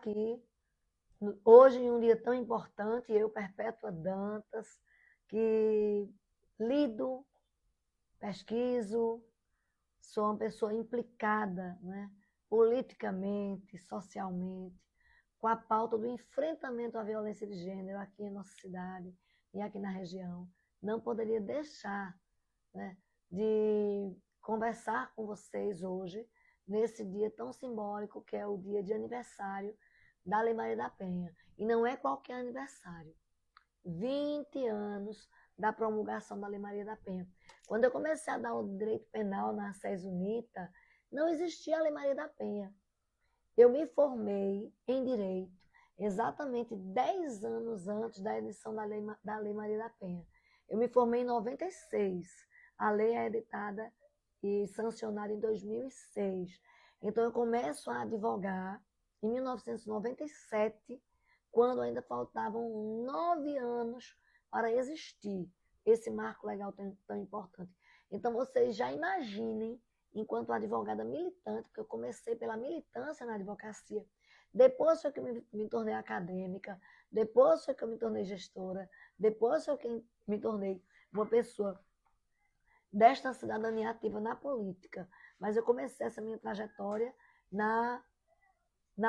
aqui, hoje, em um dia tão importante, eu, Perpétua Dantas, que lido, pesquiso, sou uma pessoa implicada, né, politicamente, socialmente, com a pauta do enfrentamento à violência de gênero aqui em nossa cidade e aqui na região. Não poderia deixar, né, de conversar com vocês hoje, nesse dia tão simbólico que é o dia de aniversário da Lei Maria da Penha. E não é qualquer aniversário. 20 anos da promulgação da Lei Maria da Penha. Quando eu comecei a dar o direito penal na SES UNITA, não existia a Lei Maria da Penha. Eu me formei em Direito exatamente 10 anos antes da edição da Lei Maria da Penha. Eu me formei em 96. A lei é editada e sancionada em 2006. Então, eu começo a advogar em 1997, quando ainda faltavam 9 anos para existir esse marco legal tão importante. Então, vocês já imaginem, enquanto advogada militante, porque eu comecei pela militância na advocacia, depois foi que eu me tornei acadêmica, depois foi que eu me tornei gestora, depois foi que me tornei uma pessoa desta cidadania ativa na política. Mas eu comecei essa minha trajetória na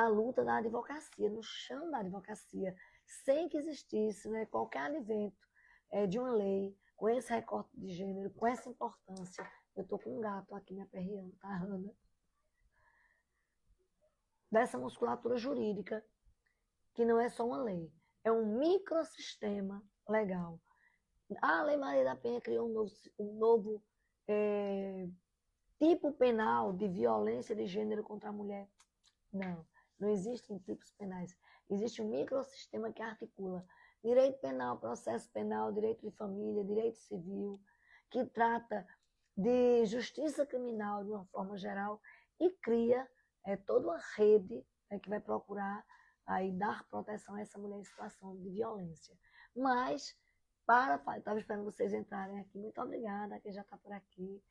luta da advocacia, no chão da advocacia, sem que existisse, né, qualquer advento de uma lei com esse recorte de gênero, com essa importância. Eu estou com um gato aqui me aperreando, tá, Hanna? Dessa musculatura jurídica, que não é só uma lei, é um microsistema legal. A Lei Maria da Penha criou um novo tipo penal de violência de gênero contra a mulher. Não existem tipos penais. Existe um microsistema que articula direito penal, processo penal, direito de família, direito civil, que trata de justiça criminal de uma forma geral e cria toda uma rede que vai procurar aí dar proteção a essa mulher em situação de violência. Mas, estava esperando vocês entrarem aqui, muito obrigada, quem já está por aqui.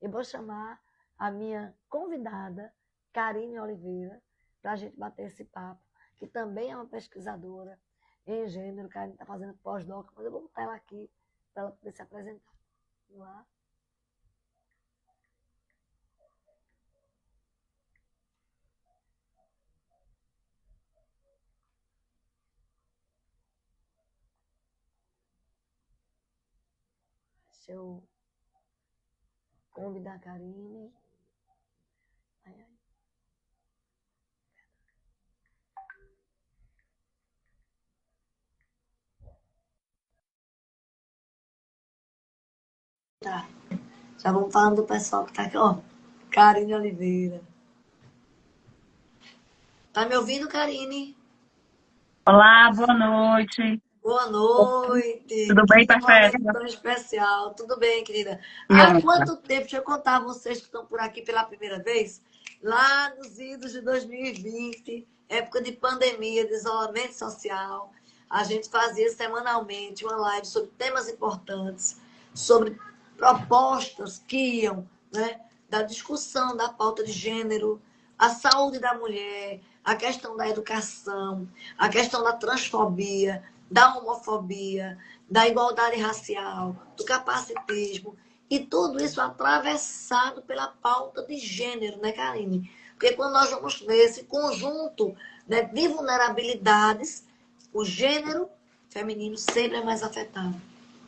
Eu vou chamar a minha convidada, Karine Oliveira, para a gente bater esse papo, que também é uma pesquisadora em gênero. Karine está fazendo pós-doc, mas eu vou botar ela aqui para ela poder se apresentar. Vamos lá. Deixa eu convidar a Karine. Ai, ai. Tá. Já vamos falando do pessoal que está aqui, ó. Karine Oliveira. Tá me ouvindo, Karine? Olá, boa noite. Boa noite. Tudo bem, Que momento Perpétua? tão especial. Tudo bem, querida? E Há outra? quanto tempo, deixa eu contar a vocês que estão por aqui pela primeira vez, lá nos idos de 2020, época de pandemia, de isolamento social, a gente fazia semanalmente uma live sobre temas importantes, sobre propostas que iam, né, da discussão da pauta de gênero, a saúde da mulher, a questão da educação, a questão da transfobia, da homofobia, da igualdade racial, do capacitismo, e tudo isso atravessado pela pauta de gênero, né, Karine? Porque quando nós vamos nesse conjunto, né, de vulnerabilidades, o gênero feminino sempre é mais afetado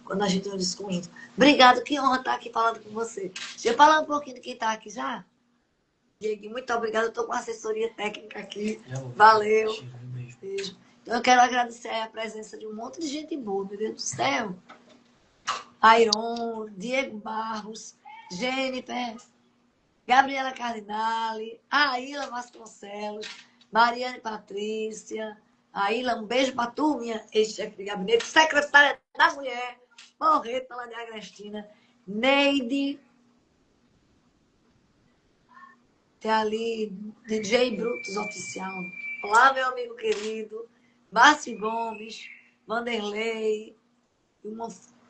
quando a gente usa esse conjunto. Obrigada, que honra estar aqui falando com você. Deixa eu falar um pouquinho de quem está aqui já. Diego, muito obrigada. Eu estou com assessoria técnica aqui. Valeu. Beijo. Então, eu quero agradecer a presença de um monte de gente boa, meu Deus do céu. Airon, Diego Barros, Jennifer, Gabriela Cardinale, Aila Vasconcelos, Mariane Patrícia, Aila, um beijo para tu, minha ex-chefe de gabinete, secretária da Mulher, Morreta, lá de Agrestina, Neide, tem ali DJ Brutus Oficial. Olá, meu amigo querido, Márcio Gomes, Vanderlei,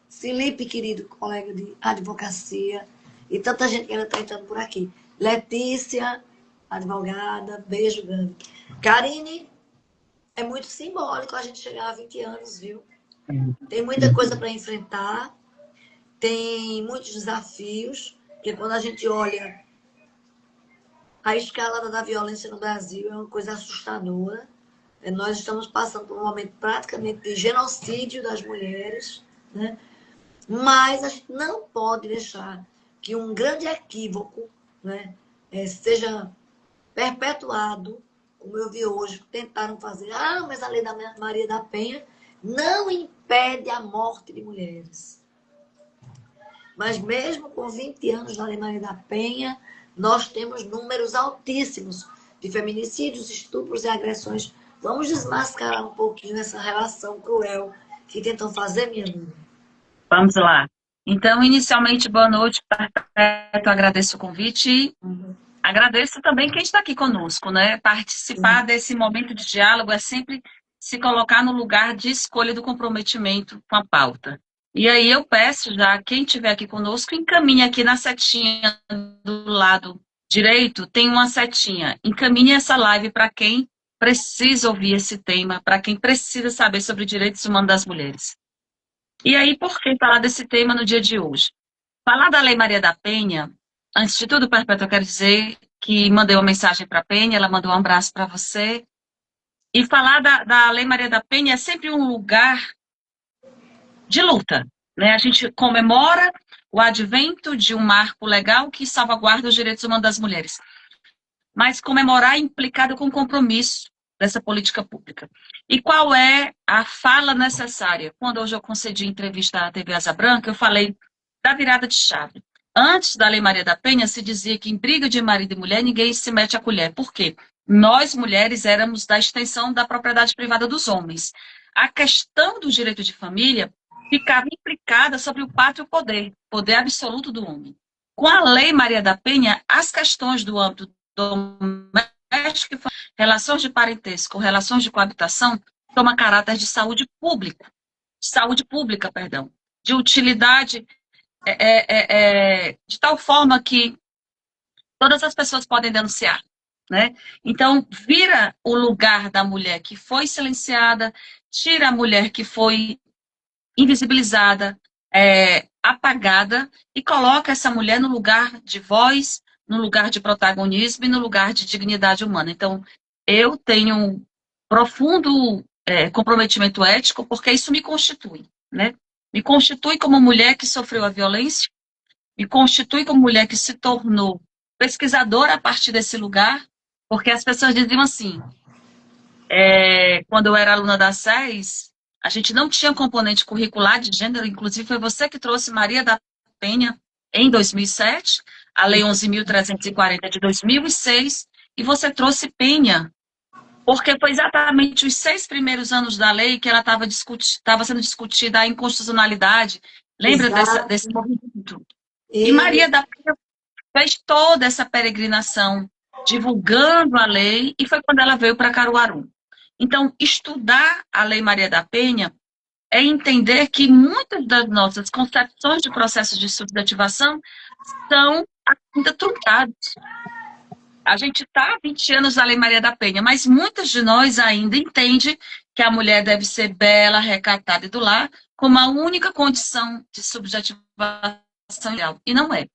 Felipe, querido colega de advocacia, e tanta gente que ainda está entrando por aqui. Letícia, advogada, beijo grande. Karine, é muito simbólico a gente chegar a 20 anos, viu? Sim, Tem muita sim. coisa para enfrentar, tem muitos desafios, porque quando a gente olha a escalada da violência no Brasil é uma coisa assustadora. Nós estamos passando por um momento praticamente de genocídio das mulheres, né? Mas a gente não pode deixar que um grande equívoco, né, seja perpetuado, como eu vi hoje, tentaram fazer. Ah, mas a lei da Maria da Penha não impede a morte de mulheres. Mas mesmo com 20 anos da lei Maria da Penha, nós temos números altíssimos de feminicídios, estupros e agressões. Vamos desmascarar um pouquinho essa relação cruel que tentam fazer, minha amiga. Vamos lá. Então, inicialmente, boa noite, Perpétua. Agradeço o convite e agradeço também quem está aqui conosco, né? Participar desse momento de diálogo é sempre se colocar no lugar de escolha do comprometimento com a pauta. E aí eu peço já, quem estiver aqui conosco, encaminhe aqui na setinha do lado direito, tem uma setinha. Encaminhe essa live para quem precisa ouvir esse tema, para quem precisa saber sobre direitos humanos das mulheres. E aí, por que falar desse tema no dia de hoje? Falar da Lei Maria da Penha, antes de tudo, Perpétua, eu quero dizer que mandei uma mensagem para a Penha, ela mandou um abraço para você. E falar da Lei Maria da Penha é sempre um lugar de luta, né? A gente comemora o advento de um marco legal que salvaguarda os direitos humanos das mulheres. Mas comemorar é implicado com compromisso dessa política pública. E qual é a fala necessária? Quando hoje eu concedi entrevista à TV Asa Branca, eu falei da virada de chave. Antes da Lei Maria da Penha, se dizia que em briga de marido e mulher, ninguém se mete a colher. Por quê? Nós, mulheres, éramos da extensão da propriedade privada dos homens. A questão do direito de família ficava implicada sobre o pátrio poder, poder absoluto do homem. Com a Lei Maria da Penha, as questões do âmbito doméstico, relações de parentesco, relações de coabitação, toma caráter de saúde pública, perdão, de utilidade, de tal forma que todas as pessoas podem denunciar, né? Então, vira o lugar da mulher que foi silenciada, tira a mulher que foi invisibilizada, apagada, e coloca essa mulher no lugar de voz, no lugar de protagonismo e no lugar de dignidade humana. Então, eu tenho um profundo comprometimento ético, porque isso me constitui, né? Me constitui como mulher que sofreu a violência, me constitui como mulher que se tornou pesquisadora a partir desse lugar, porque as pessoas diziam assim, quando eu era aluna da SES, a gente não tinha componente curricular de gênero, inclusive foi você que trouxe Maria da Penha em 2007, a Lei 11.340 de 2006, e você trouxe Penha, porque foi exatamente os 6 primeiros anos da lei que ela estava sendo discutida a inconstitucionalidade. Lembra desse Exato. movimento? E E Maria da Penha fez toda essa peregrinação, divulgando a lei, e foi quando ela veio para Caruaru. Então, estudar a Lei Maria da Penha é entender que muitas das nossas concepções de processos de subjetivação são ainda truncadas. A gente está há 20 anos da Lei Maria da Penha, mas muitas de nós ainda entendem que a mulher deve ser bela, recatada e do lar, como a única condição de subjetivação ideal. E não é.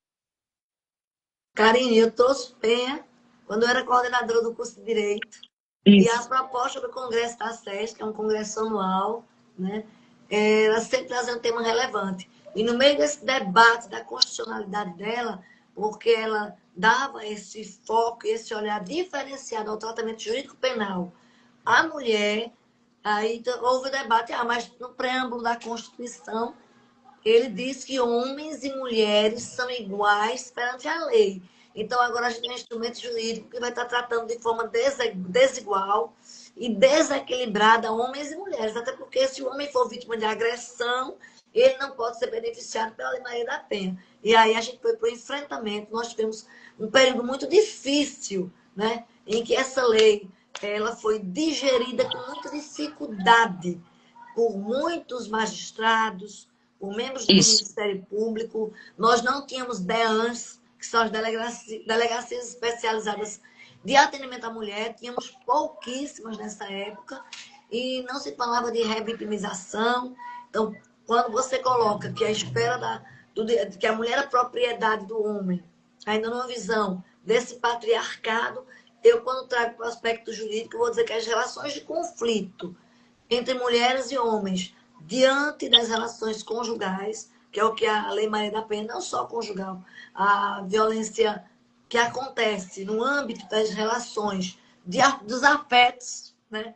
Karine, eu trouxe Penha quando eu era coordenadora do curso de Direito. E a Isso. proposta do Congresso da SES, que é um congresso anual, né, ela sempre trazia um tema relevante. E no meio desse debate da constitucionalidade dela, porque ela dava esse foco, esse olhar diferenciado ao tratamento jurídico penal, a mulher, aí houve o debate, mas no preâmbulo da Constituição ele diz que homens e mulheres são iguais perante a lei. Então, agora a gente tem um instrumento jurídico que vai estar tratando de forma desigual e desequilibrada homens e mulheres. Até porque, se o homem for vítima de agressão, ele não pode ser beneficiado pela Lei Maria da Penha. E aí a gente foi para o enfrentamento. Nós tivemos um período muito difícil, né, em que essa lei ela foi digerida com muita dificuldade por muitos magistrados, por membros do Isso. Ministério Público. Nós não tínhamos DEANs, que são as delegacias especializadas de atendimento à mulher, tínhamos pouquíssimas nessa época. e não se falava de revitimização. Então, quando você coloca que a esfera que a mulher é propriedade do homem, ainda numa visão desse patriarcado, eu, quando trago para o aspecto jurídico, vou dizer que as relações de conflito entre mulheres e homens diante das relações conjugais, que é o que a Lei Maria da Penha, não só conjugal, a violência que acontece no âmbito das relações, dos afetos, né?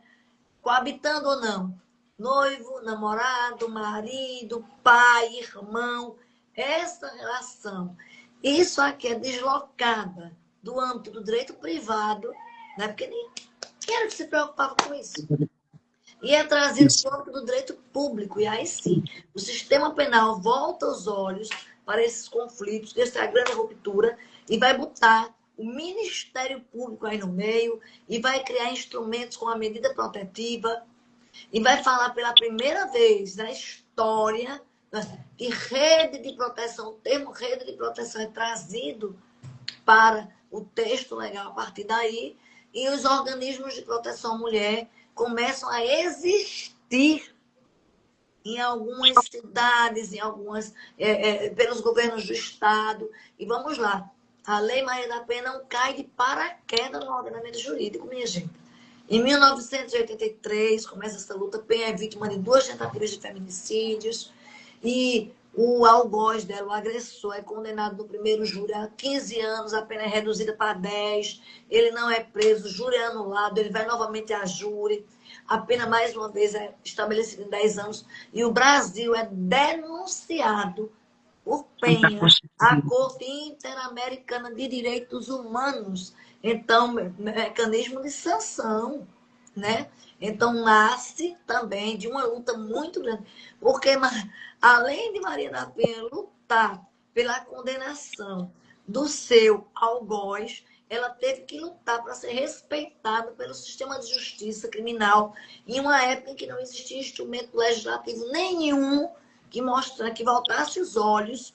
Coabitando ou não, noivo, namorado, marido, pai, irmão, essa relação, isso aqui é deslocada do âmbito do direito privado, né? Porque ninguém era que se preocupava com isso. E é trazido para o âmbito do direito público. E aí sim, o sistema penal volta os olhos para esses conflitos, essa é a grande ruptura, e vai botar o Ministério Público aí no meio, e vai criar instrumentos com a medida protetiva, e vai falar pela primeira vez na história que rede de proteção, o termo rede de proteção é trazido para o texto legal a partir daí, e os organismos de proteção à mulher começam a existir em algumas cidades, em algumas, pelos governos do Estado. E vamos lá, a Lei Maria da Penha não cai de paraquedas no ordenamento jurídico, minha gente. Em 1983, começa essa luta, Penha é vítima de 2 tentativas de feminicídios, e o algoz dela, o agressor, é condenado no primeiro júri a 15 anos, a pena é reduzida para 10, ele não é preso, o júri é anulado, ele vai novamente a júri, a pena, mais uma vez, é estabelecida em 10 anos, e o Brasil é denunciado por Penha, a Corte Interamericana de Direitos Humanos. Então, mecanismo de sanção, né? Então, nasce também de uma luta muito grande. Porque, além de Maria da Penha lutar pela condenação do seu algoz, ela teve que lutar para ser respeitada pelo sistema de justiça criminal em uma época em que não existia instrumento legislativo nenhum que voltasse os olhos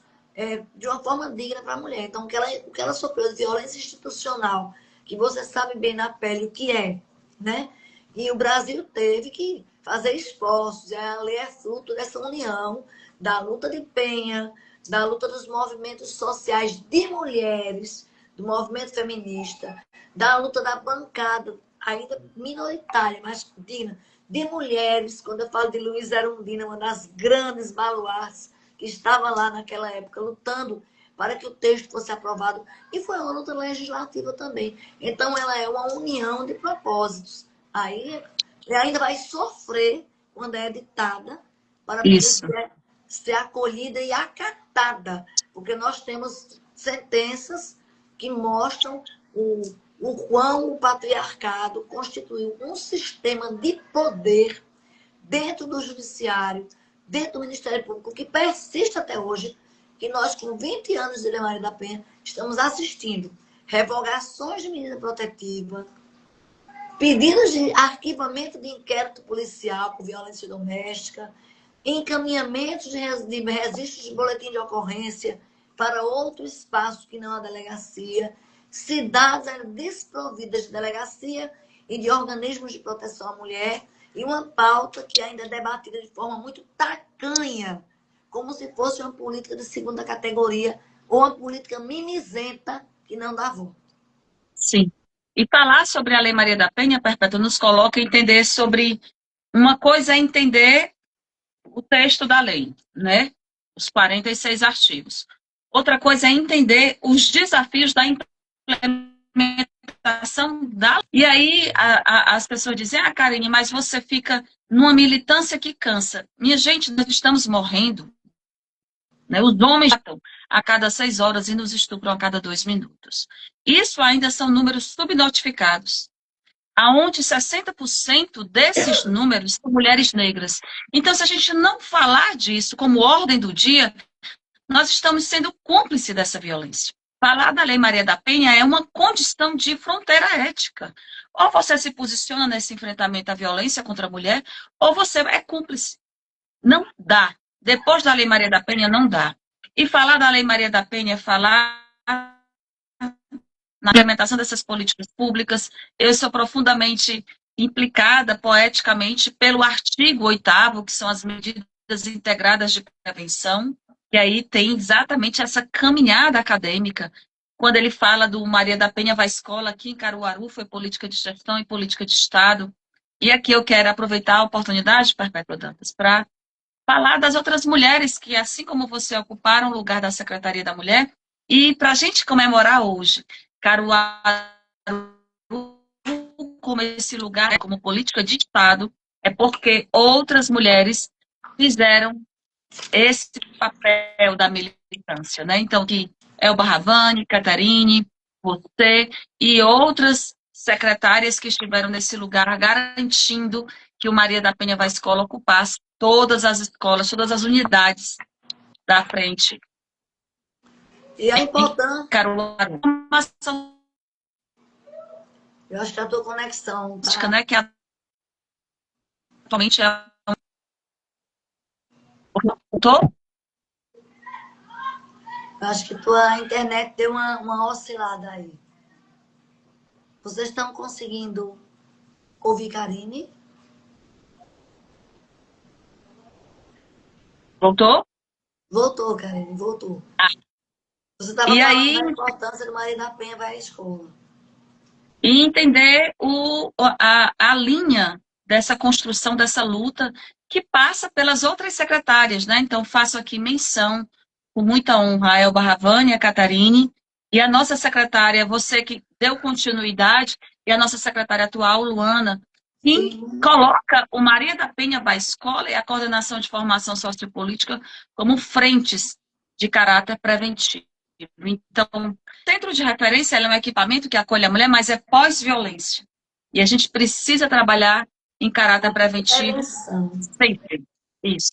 de uma forma digna para a mulher. Então, o que ela sofreu de violência institucional, que você sabe bem na pele o que é, né? E o Brasil teve que fazer esforços. A lei é fruto dessa união, da luta de Penha, da luta dos movimentos sociais de mulheres, do movimento feminista, da luta da bancada, ainda minoritária, mas digna, de mulheres. Quando eu falo de Luiz Erundina, uma das grandes baluartes que estava lá naquela época, lutando para que o texto fosse aprovado. E foi uma luta legislativa também. Então, ela é uma união de propósitos. Aí, ela ainda vai sofrer quando é editada, para poder ser acolhida e acatada. Porque nós temos sentenças que mostram o quão o patriarcado constituiu um sistema de poder dentro do judiciário, dentro do Ministério Público, que persiste até hoje, que nós, com 20 anos de Lei Maria da Penha, estamos assistindo revogações de medida protetiva, pedidos de arquivamento de inquérito policial por violência doméstica, encaminhamentos de registros de boletim de ocorrência para outro espaço que não a delegacia, cidades desprovidas de delegacia e de organismos de proteção à mulher, e uma pauta que ainda é debatida de forma muito tacanha, como se fosse uma política de segunda categoria ou uma política mimizenta que não dá volta. Sim. E falar sobre a Lei Maria da Penha, Perpétua, nos coloca a entender sobre... Uma coisa é entender o texto da lei, né? Os 46 artigos. Outra coisa é entender os desafios da implementação da... E aí as pessoas dizem, Karine, mas você fica numa militância que cansa. Minha gente, nós estamos morrendo. Né? Os homens matam a cada 6 horas e nos estupram a cada 2 minutos. Isso ainda são números subnotificados, aonde 60% desses números são mulheres negras. Então, se a gente não falar disso como ordem do dia, nós estamos sendo cúmplices dessa violência. Falar da Lei Maria da Penha é uma condição de fronteira ética. Ou você se posiciona nesse enfrentamento à violência contra a mulher, ou você é cúmplice. Não dá. Depois da Lei Maria da Penha, não dá. E falar da Lei Maria da Penha é falar na implementação dessas políticas públicas. Eu sou profundamente implicada poeticamente pelo artigo 8º, que são as medidas integradas de prevenção, e aí tem exatamente essa caminhada acadêmica. Quando ele fala do Maria da Penha vai à escola, aqui em Caruaru foi política de gestão e política de Estado. E aqui eu quero aproveitar a oportunidade, Perpétua Dantas, para falar das outras mulheres que, assim como você, ocuparam o lugar da Secretaria da Mulher, e para a gente comemorar hoje, Caruaru como esse lugar, como política de Estado, é porque outras mulheres fizeram esse papel da militância, né? Então, que Elba Ravani, Catarine, você e outras secretárias que estiveram nesse lugar garantindo que o Maria da Penha vai Escola ocupasse todas as escolas, todas as unidades da frente. E a importância. Caruaru. Eu acho que a tua conexão tá. Né, que atualmente é. Tô? Eu acho que tua internet deu uma oscilada aí. Vocês estão conseguindo ouvir Karine? Voltou? Voltou, Karine, voltou. Você estava E falando aí, da importância do Maria da Penha vai à escola. e entender a linha dessa construção, dessa luta, que passa pelas outras secretárias, né? Então, faço aqui menção, com muita honra, a Elba Ravani, a Catarine, e a nossa secretária, você que deu continuidade, e a nossa secretária atual, Luana, que Sim. coloca o Maria da Penha vai à escola e a coordenação de formação sociopolítica como frentes de caráter preventivo. Então, centro de referência é um equipamento que acolhe a mulher, mas é pós-violência. E a gente precisa trabalhar em caráter preventivo sempre. Isso.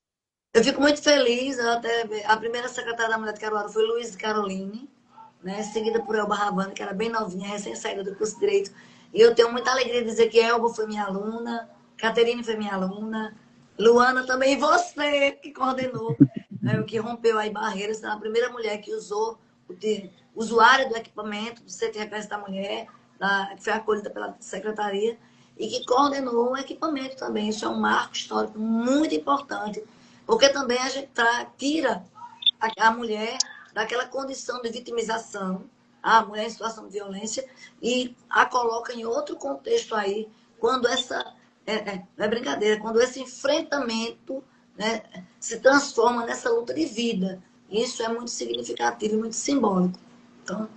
Eu fico muito feliz. A primeira secretária da Mulher de Caruaru foi Luísa Caroline, né? Seguida por Elba Ravani, que era bem novinha, recém-saída do curso de Direito. E eu tenho muita alegria de dizer que Elba foi minha aluna, Caterine foi minha aluna, Luana também, e você que coordenou, né? Que rompeu aí barreiras, a primeira mulher que usou o termo usuária do equipamento do Centro de Referência da Mulher, que foi acolhida pela secretaria, e que coordenou o equipamento também. Isso é um marco histórico muito importante, porque também a gente tira a mulher daquela condição de vitimização, a mulher em situação de violência, e a coloca em outro contexto aí, quando essa, não é brincadeira, quando esse enfrentamento, né, se transforma nessa luta de vida. Isso é muito significativo e muito simbólico. Então,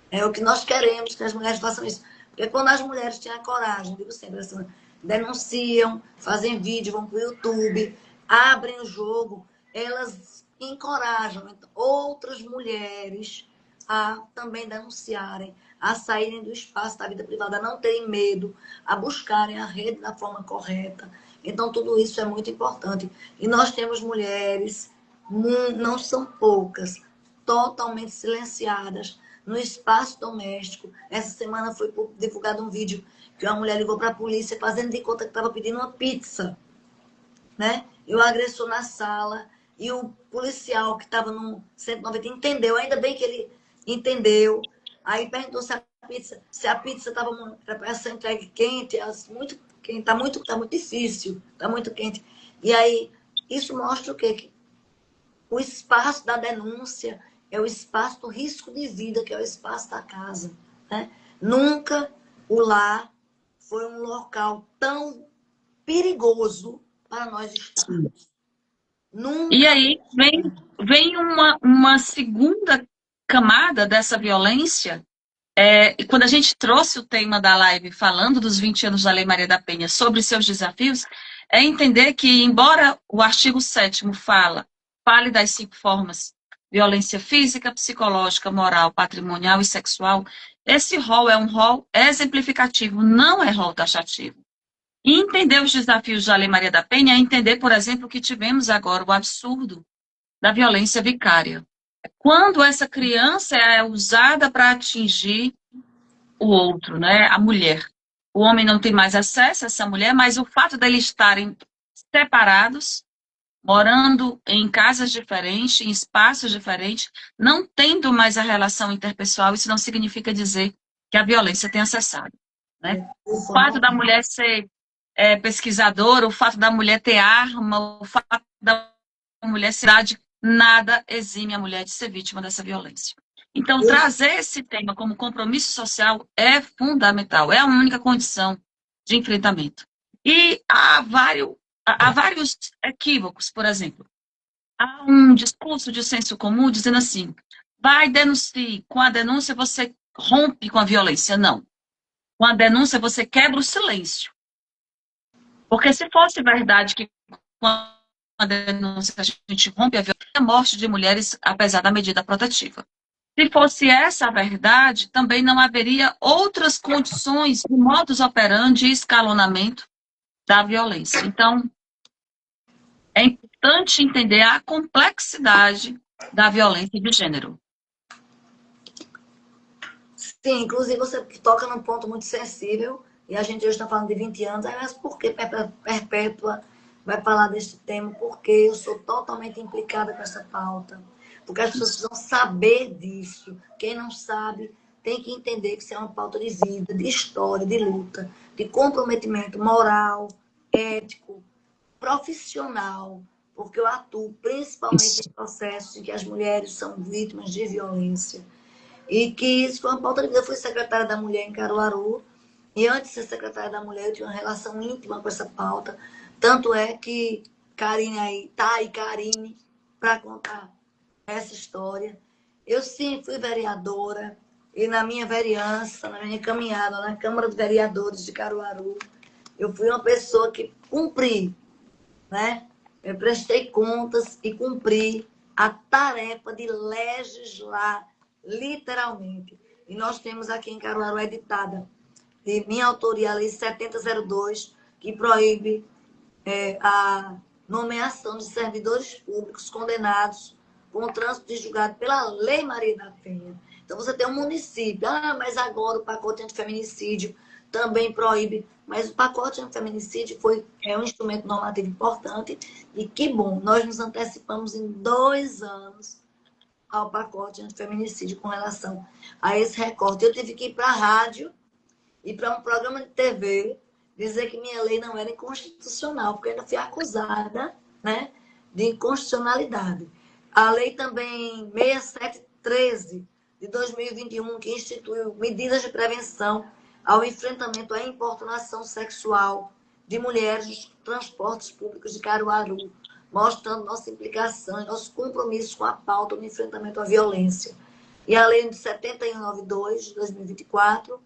é o que nós queremos, que as mulheres façam isso. Porque quando as mulheres têm a coragem, digo sempre assim, denunciam, fazem vídeo, vão para o YouTube, abrem o jogo, elas encorajam outras mulheres a também denunciarem, a saírem do espaço da vida privada, a não terem medo, a buscarem a rede da forma correta. Então, tudo isso é muito importante. E nós temos mulheres, não são poucas, totalmente silenciadas no espaço doméstico. Essa semana foi divulgado um vídeo que uma mulher ligou para a polícia fazendo de conta que estava pedindo uma pizza, né? E o agressor na sala, e o policial que estava no 190 entendeu, ainda bem que ele entendeu. Aí perguntou se a pizza estava para ser entregue quente, muito quente, tá muito difícil, tá muito quente. E aí isso mostra o quê? Que o espaço da denúncia é o espaço do risco de vida, que é o espaço da casa, né? Nunca o lar foi um local tão perigoso para nós estarmos. Nunca. E aí vem uma segunda camada dessa violência. Quando a gente trouxe o tema da live falando dos 20 anos da Lei Maria da Penha sobre seus desafios, é entender que, embora o artigo 7º fale das 5 formas, violência física, psicológica, moral, patrimonial e sexual, esse rol é um rol exemplificativo, não é rol taxativo. E entender os desafios da Lei Maria da Penha é entender, por exemplo, que tivemos agora o absurdo da violência vicária. Quando essa criança é usada para atingir o outro, né, a mulher. O homem não tem mais acesso a essa mulher, mas o fato deles estarem separados, morando em casas diferentes, em espaços diferentes, não tendo mais a relação interpessoal, isso não significa dizer que a violência tenha cessado, né? O fato da mulher ser pesquisadora, o fato da mulher ter arma, o fato da mulher ser cidade, nada exime a mulher de ser vítima dessa violência. Então, trazer esse tema como compromisso social é fundamental, é a única condição de enfrentamento. E há vários equívocos, por exemplo. Há um discurso de senso comum dizendo assim, vai denuncie, com a denúncia você rompe com a violência. Não. Com a denúncia você quebra o silêncio. Porque se fosse verdade que com a denúncia a gente rompe a violência, a morte de mulheres, apesar da medida protetiva. Se fosse essa a verdade, também não haveria outras condições de modus operandi e escalonamento da violência. Então, é importante entender a complexidade da violência de gênero. Sim, inclusive você toca num ponto muito sensível, e a gente hoje está falando de 20 anos, mas por que Perpétua vai falar deste tema? Porque eu sou totalmente implicada com essa pauta. Porque as pessoas precisam saber disso. Quem não sabe tem que entender que isso é uma pauta de vida, de história, de luta, de comprometimento moral, ético, profissional, porque eu atuo principalmente em processos em que as mulheres são vítimas de violência. E que isso foi uma pauta de vida. Eu fui secretária da Mulher em Caruaru, e antes de ser secretária da Mulher, eu tinha uma relação íntima com essa pauta. Tanto é que Karine aí, tá aí Karine, para contar essa história. Eu sim fui vereadora, e na minha vereança, na minha caminhada na Câmara de Vereadores de Caruaru, eu fui uma pessoa que cumpri, né? Eu prestei contas e cumpri a tarefa de legislar, literalmente. E nós temos aqui em Caruaru editada, de minha autoria, a Lei 7002, que proíbe a nomeação de servidores públicos condenados com o trânsito de julgado pela Lei Maria da Penha. Então, você tem um município, mas agora o pacote antifeminicídio também proíbe, mas o pacote antifeminicídio é um instrumento normativo importante e que bom, nós nos antecipamos em 2 anos ao pacote antifeminicídio com relação a esse recorte. Eu tive que ir para a rádio e para um programa de TV dizer que minha lei não era inconstitucional, porque eu ainda fui acusada, né, de inconstitucionalidade. A lei também 6713 de 2021, que instituiu medidas de prevenção ao enfrentamento à importunação sexual de mulheres nos transportes públicos de Caruaru, mostrando nossa implicação e nosso compromisso com a pauta do enfrentamento à violência. E a lei de 7192 de 2024,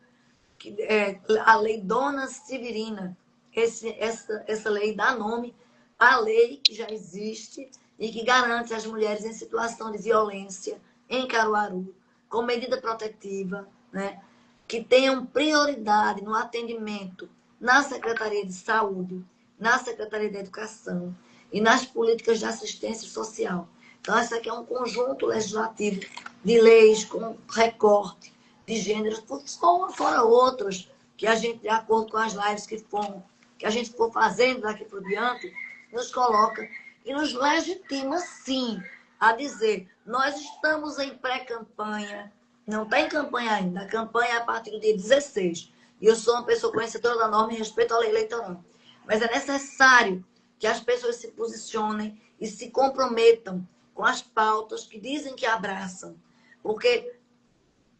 que é a lei Dona Severina. Essa lei dá nome à lei que já existe e que garante às mulheres em situação de violência em Caruaru, com medida protetiva, né, que tenham prioridade no atendimento na Secretaria de Saúde, na Secretaria de Educação e nas políticas de assistência social. Então, esse aqui é um conjunto legislativo de leis com recorte de gêneros, fora outros que a gente, de acordo com as lives que a gente for fazendo daqui por diante, nos coloca e nos legitima, sim, a dizer, nós estamos em pré-campanha, não está em campanha ainda, a campanha é a partir do dia 16, e eu sou uma pessoa conhecedora da norma e respeito à lei eleitoral. Mas é necessário que as pessoas se posicionem e se comprometam com as pautas que dizem que abraçam, porque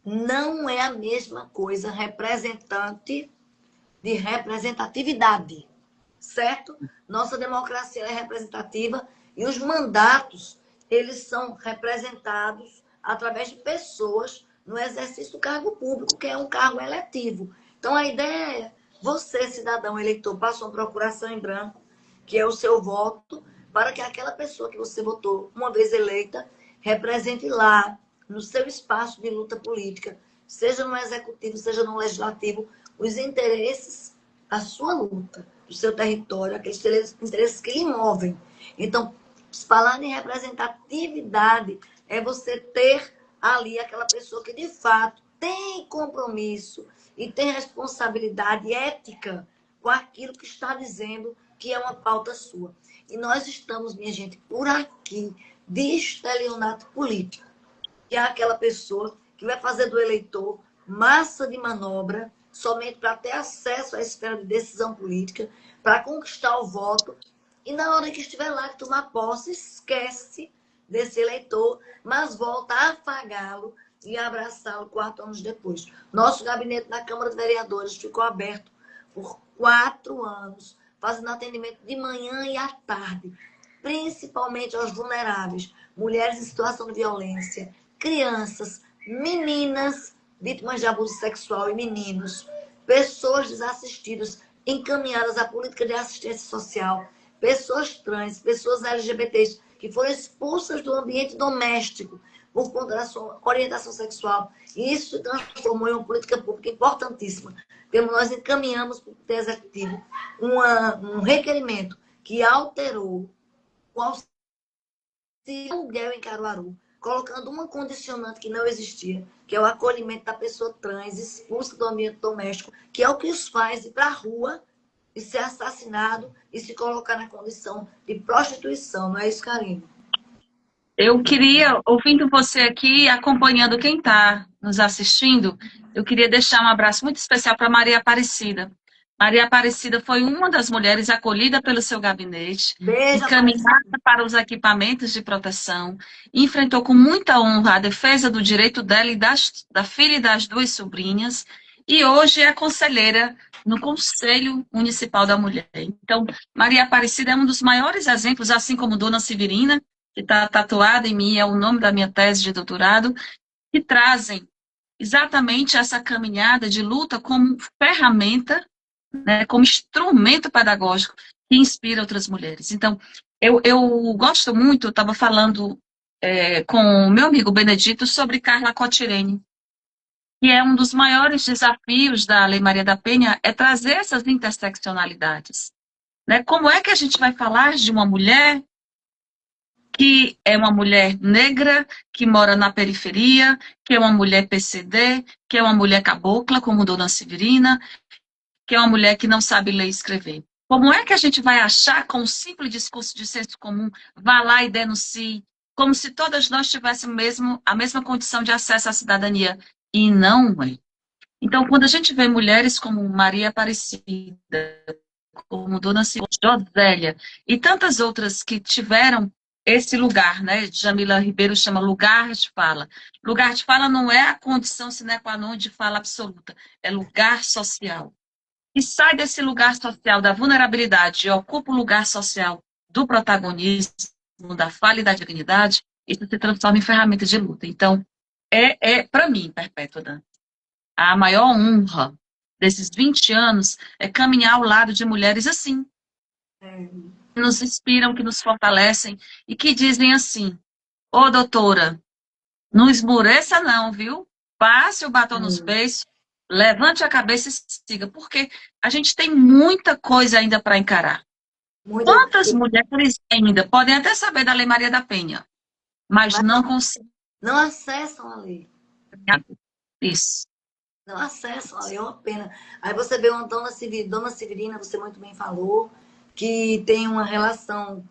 não é a mesma coisa representante de representatividade, certo? Nossa democracia é representativa e os mandatos, eles são representados através de pessoas no exercício do cargo público, que é um cargo eletivo. Então, a ideia é você, cidadão eleitor, passou uma procuração em branco, que é o seu voto, para que aquela pessoa que você votou, uma vez eleita, represente lá, no seu espaço de luta política, seja no executivo, seja no legislativo, os interesses da sua luta, do seu território, aqueles interesses que lhe movem. Então, falar em representatividade é você ter ali aquela pessoa que, de fato, tem compromisso e tem responsabilidade ética com aquilo que está dizendo que é uma pauta sua. E nós estamos, minha gente, por aqui, de estelionato político, que é aquela pessoa que vai fazer do eleitor massa de manobra somente para ter acesso à esfera de decisão política, para conquistar o voto, e na hora que estiver lá, que tomar posse, esquece desse eleitor, mas volta a afagá-lo e abraçá-lo 4 anos depois. Nosso gabinete na Câmara de Vereadores ficou aberto por 4 anos, fazendo atendimento de manhã e à tarde, principalmente aos vulneráveis, mulheres em situação de violência, crianças, meninas vítimas de abuso sexual e meninos, pessoas desassistidas, encaminhadas à política de assistência social, pessoas trans, pessoas LGBTs que foram expulsas do ambiente doméstico por conta da sua orientação sexual. E isso se transformou em uma política pública importantíssima. Nós encaminhamos para o Poder Executivo um requerimento que alterou o auxílio aluguel em Caruaru, colocando uma condicionante que não existia, que é o acolhimento da pessoa trans expulsa do ambiente doméstico, que é o que os faz ir para a rua e ser assassinado e se colocar na condição de prostituição. Não é isso, Karine? Eu queria, ouvindo você aqui, acompanhando quem está nos assistindo, eu queria deixar um abraço muito especial para Maria Aparecida. Maria Aparecida foi uma das mulheres acolhida pelo seu gabinete, Beijo, encaminhada para os equipamentos de proteção, enfrentou com muita honra a defesa do direito dela e da filha e das 2 sobrinhas, e hoje é conselheira no Conselho Municipal da Mulher. Então, Maria Aparecida é um dos maiores exemplos, assim como Dona Severina, que está tatuada em mim, é o nome da minha tese de doutorado, que trazem exatamente essa caminhada de luta como ferramenta, né, como instrumento pedagógico que inspira outras mulheres. Então, eu gosto muito, eu estava falando com o meu amigo Benedito sobre Carla Cotirene, que é um dos maiores desafios da Lei Maria da Penha, é trazer essas interseccionalidades. Né? Como é que a gente vai falar de uma mulher que é uma mulher negra, que mora na periferia, que é uma mulher PCD, que é uma mulher cabocla, como Dona Severina, que é uma mulher que não sabe ler e escrever? Como é que a gente vai achar, com um simples discurso de senso comum, vá lá e denuncie, como se todas nós tivéssemos a mesma condição de acesso à cidadania? E não é. Então, quando a gente vê mulheres como Maria Aparecida, como Dona Josélia e tantas outras que tiveram esse lugar, né? Jamila Ribeiro chama lugar de fala. Lugar de fala não é a condição sine qua non de fala absoluta, é lugar social. E sai desse lugar social da vulnerabilidade e ocupa o lugar social do protagonismo, da fala e da dignidade, isso se transforma em ferramenta de luta. Então, para mim, Perpétua Dantas, a maior honra desses 20 anos é caminhar ao lado de mulheres assim, que nos inspiram, que nos fortalecem e que dizem assim: ô doutora, não esmoreça não, viu? Passe o batom nos beiços, levante a cabeça e siga, porque a gente tem muita coisa ainda para encarar. Quantas mulheres ainda podem até saber da Lei Maria da Penha, mas não conseguem. Não acessam a lei. Isso. Não acessam a lei, é uma pena. Aí você vê uma Dona Severina, você muito bem falou, que tem uma relação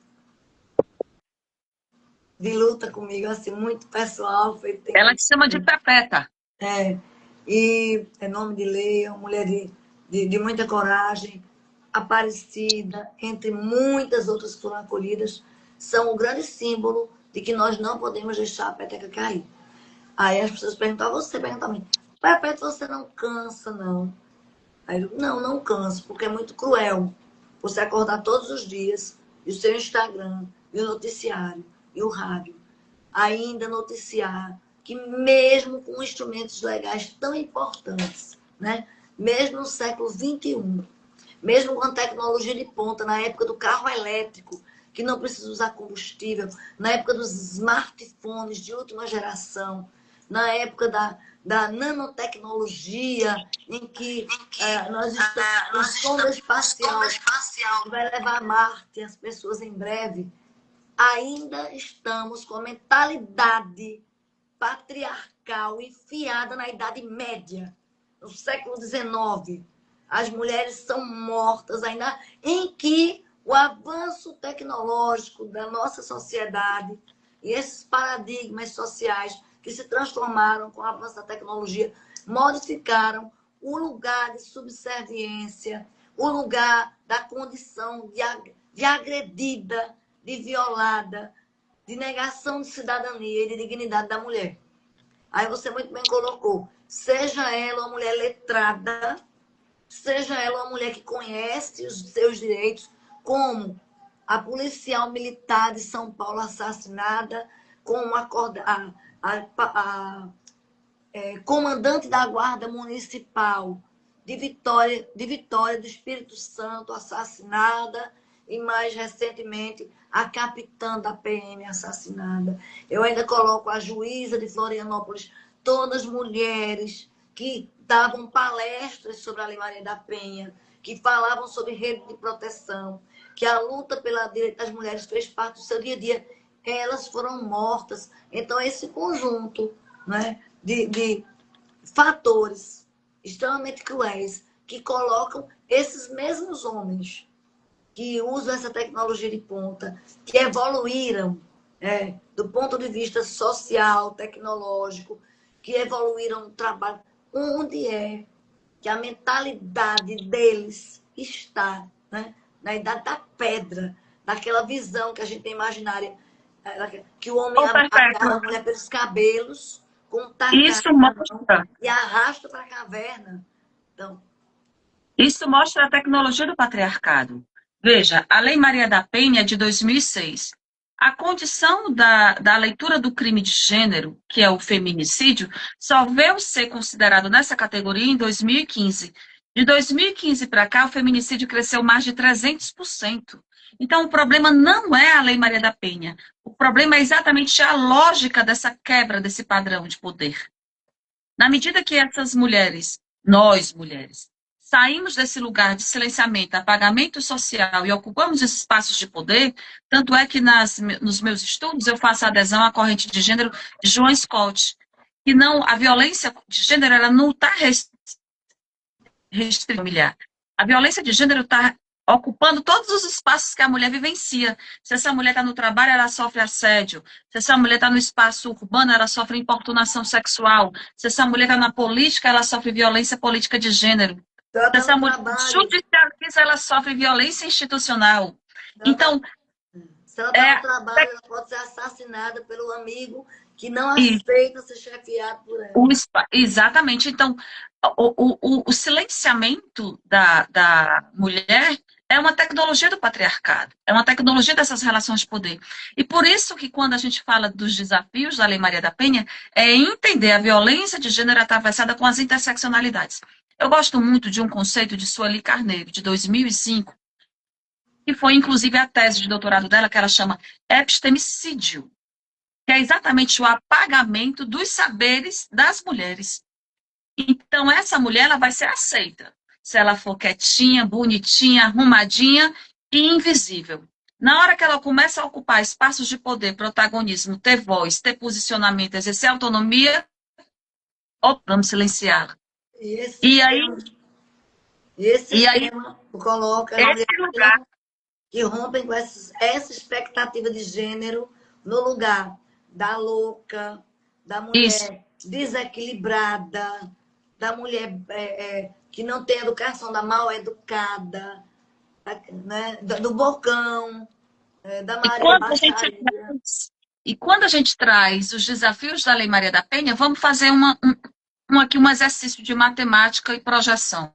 de luta comigo, assim, muito pessoal. Ela te chama de Pepeta. E é nome de lei, é uma mulher de muita coragem, Aparecida, entre muitas outras que foram acolhidas, são o grande símbolo de que nós não podemos deixar a peteca cair. Aí as pessoas perguntam, você pergunta a mim, Perpétua, você não cansa, não? Aí eu, não canso, porque é muito cruel você acordar todos os dias e o seu Instagram, e o noticiário, e o rádio, ainda noticiar que mesmo com instrumentos legais tão importantes, né? Mesmo no século XXI, mesmo com a tecnologia de ponta, na época do carro elétrico, que não precisa usar combustível, na época dos smartphones de última geração, na época da nanotecnologia, em que nós estamos com sonda espacial, que vai levar a Marte as pessoas em breve, ainda estamos com a mentalidade patriarcal enfiada na Idade Média, no século XIX. As mulheres são mortas ainda, em que o avanço tecnológico da nossa sociedade e esses paradigmas sociais que se transformaram com o avanço da tecnologia modificaram o lugar de subserviência, o lugar da condição de agredida, de violada, de negação de cidadania e de dignidade da mulher. Aí você muito bem colocou, seja ela uma mulher letrada, seja ela uma mulher que conhece os seus direitos, como a policial militar de São Paulo assassinada, como a comandante da Guarda Municipal de Vitória do Espírito Santo assassinada, e mais recentemente a capitã da PM assassinada. Eu ainda coloco a juíza de Florianópolis, todas mulheres que davam palestras sobre a Lei Maria da Penha, que falavam sobre rede de proteção, que a luta pela direito das mulheres fez parte do seu dia a dia, elas foram mortas. Então, esse conjunto, né, de fatores extremamente cruéis que colocam esses mesmos homens que usam essa tecnologia de ponta, que evoluíram do ponto de vista social, tecnológico, que evoluíram no trabalho, onde é que a mentalidade deles está, né? Na idade da pedra, daquela visão que a gente tem imaginária, que o homem agarra a mulher pelos cabelos, com um tacão, isso mostra, e arrasta para a caverna. Então, isso mostra a tecnologia do patriarcado. Veja, a Lei Maria da Penha é de 2006. A condição da leitura do crime de gênero, que é o feminicídio, só veio ser considerado nessa categoria em 2015. De 2015 para cá, o feminicídio cresceu mais de 300%. Então, o problema não é a Lei Maria da Penha. O problema é exatamente a lógica dessa quebra desse padrão de poder. Na medida que essas mulheres, nós mulheres, saímos desse lugar de silenciamento, apagamento social e ocupamos esses espaços de poder, tanto é que nos meus estudos eu faço adesão à corrente de gênero de Joan Scott, que não, a violência de gênero ela não está restrita familiar. A violência de gênero está ocupando todos os espaços que a mulher vivencia. Se essa mulher está no trabalho, ela sofre assédio. Se essa mulher está no espaço urbano, ela sofre importunação sexual. Se essa mulher está na política, ela sofre violência política de gênero. Se essa mulher judicializa, ela sofre violência institucional. Então, se ela está no trabalho, ela pode ser assassinada pelo amigo que não aceita ser chefiado por ela. Exatamente. Então, o silenciamento da mulher é uma tecnologia do patriarcado, é uma tecnologia dessas relações de poder. E por isso que quando a gente fala dos desafios da Lei Maria da Penha, é entender a violência de gênero atravessada com as interseccionalidades. Eu gosto muito de um conceito de Sueli Carneiro, de 2005, que foi inclusive a tese de doutorado dela, que ela chama epistemicídio, que é exatamente o apagamento dos saberes das mulheres. Então, essa mulher ela vai ser aceita se ela for quietinha, bonitinha, arrumadinha e invisível. Na hora que ela começa a ocupar espaços de poder, protagonismo, ter voz, ter posicionamento, exercer autonomia, vamos silenciar. E aí coloca esse lugar que rompem com essa expectativa de gênero no lugar da louca, da mulher desequilibrada, da mulher que não tem educação, da mal educada, né? Do bocão, da Maria Baixaria. E quando a gente traz os desafios da Lei Maria da Penha, vamos fazer aqui um exercício de matemática e projeção.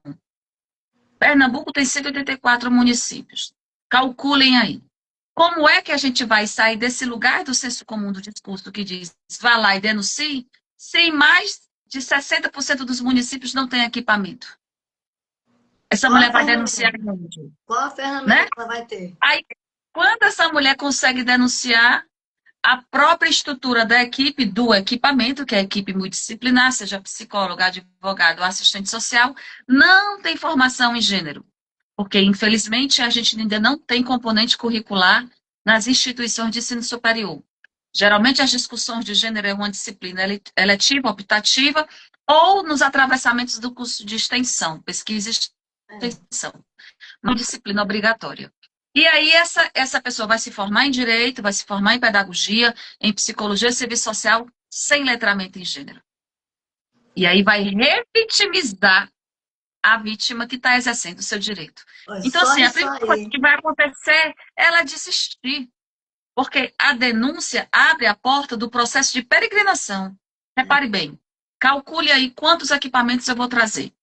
Pernambuco tem 184 municípios. Calculem aí. Como é que a gente vai sair desse lugar do senso comum do discurso que diz vá lá e denuncie, se mais de 60% dos municípios não tem equipamento? Essa mulher vai denunciar onde? Qual a ferramenta que ela vai ter? Aí, quando essa mulher consegue denunciar, a própria estrutura da equipe, do equipamento, que é a equipe multidisciplinar, seja psicólogo, advogado ou assistente social, não tem formação em gênero. Porque, infelizmente, a gente ainda não tem componente curricular nas instituições de ensino superior. Geralmente, as discussões de gênero é uma disciplina eletiva, optativa, ou nos atravessamentos do curso de extensão, pesquisa e extensão. Uma disciplina obrigatória. E aí, essa pessoa vai se formar em direito, vai se formar em pedagogia, em psicologia e serviço social, sem letramento em gênero. E aí vai revitimizar a vítima que está exercendo o seu direito. Olha, Então, só assim, a isso primeira coisa aí. que vai acontecer é ela desistir, porque a denúncia abre a porta do processo de peregrinação. Repare bem, calcule aí quantos equipamentos eu vou trazer.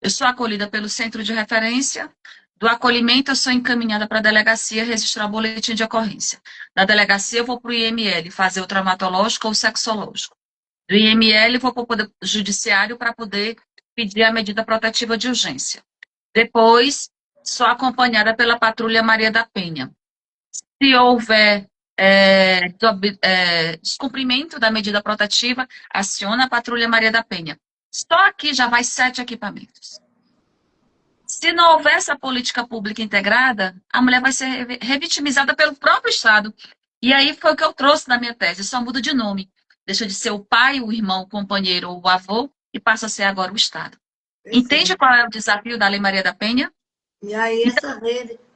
Eu sou acolhida pelo centro de referência. Do acolhimento, eu sou encaminhada para a delegacia registrar o boletim de ocorrência. Da delegacia, eu vou para o IML fazer o traumatológico ou o sexológico. Do IML, eu vou para o Poder Judiciário para poder pedir a medida protetiva de urgência. Depois, sou acompanhada pela Patrulha Maria da Penha. Se houver descumprimento da medida protetiva, aciona a Patrulha Maria da Penha. Só aqui já vai 7 equipamentos. Se não houver essa política pública integrada, a mulher vai ser revitimizada pelo próprio Estado. E aí foi o que eu trouxe na minha tese, só muda de nome. Deixa de ser o pai, o irmão, o companheiro ou o avô e passa a ser agora o Estado. Entende Perfeito. qual é o desafio da Lei Maria da Penha? E aí Então,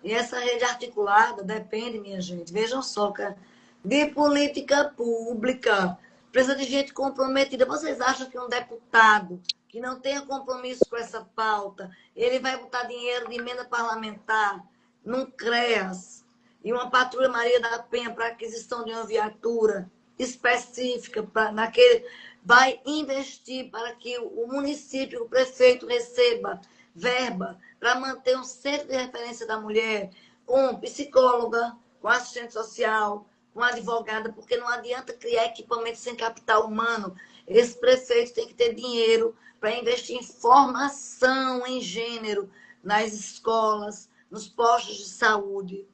essa rede articulada depende, minha gente, vejam só, cara, de política pública. Precisa de gente comprometida. Vocês acham que um deputado que não tenha compromisso com essa pauta, ele vai botar dinheiro de emenda parlamentar num CREAS e uma patrulha Maria da Penha para aquisição de uma viatura específica para naquele vai investir para que o município, o prefeito receba verba para manter um centro de referência da mulher com psicóloga, com assistente social, com advogada, porque não adianta criar equipamento sem capital humano. Esse prefeito tem que ter dinheiro para investir em formação em gênero nas escolas, nos postos de saúde,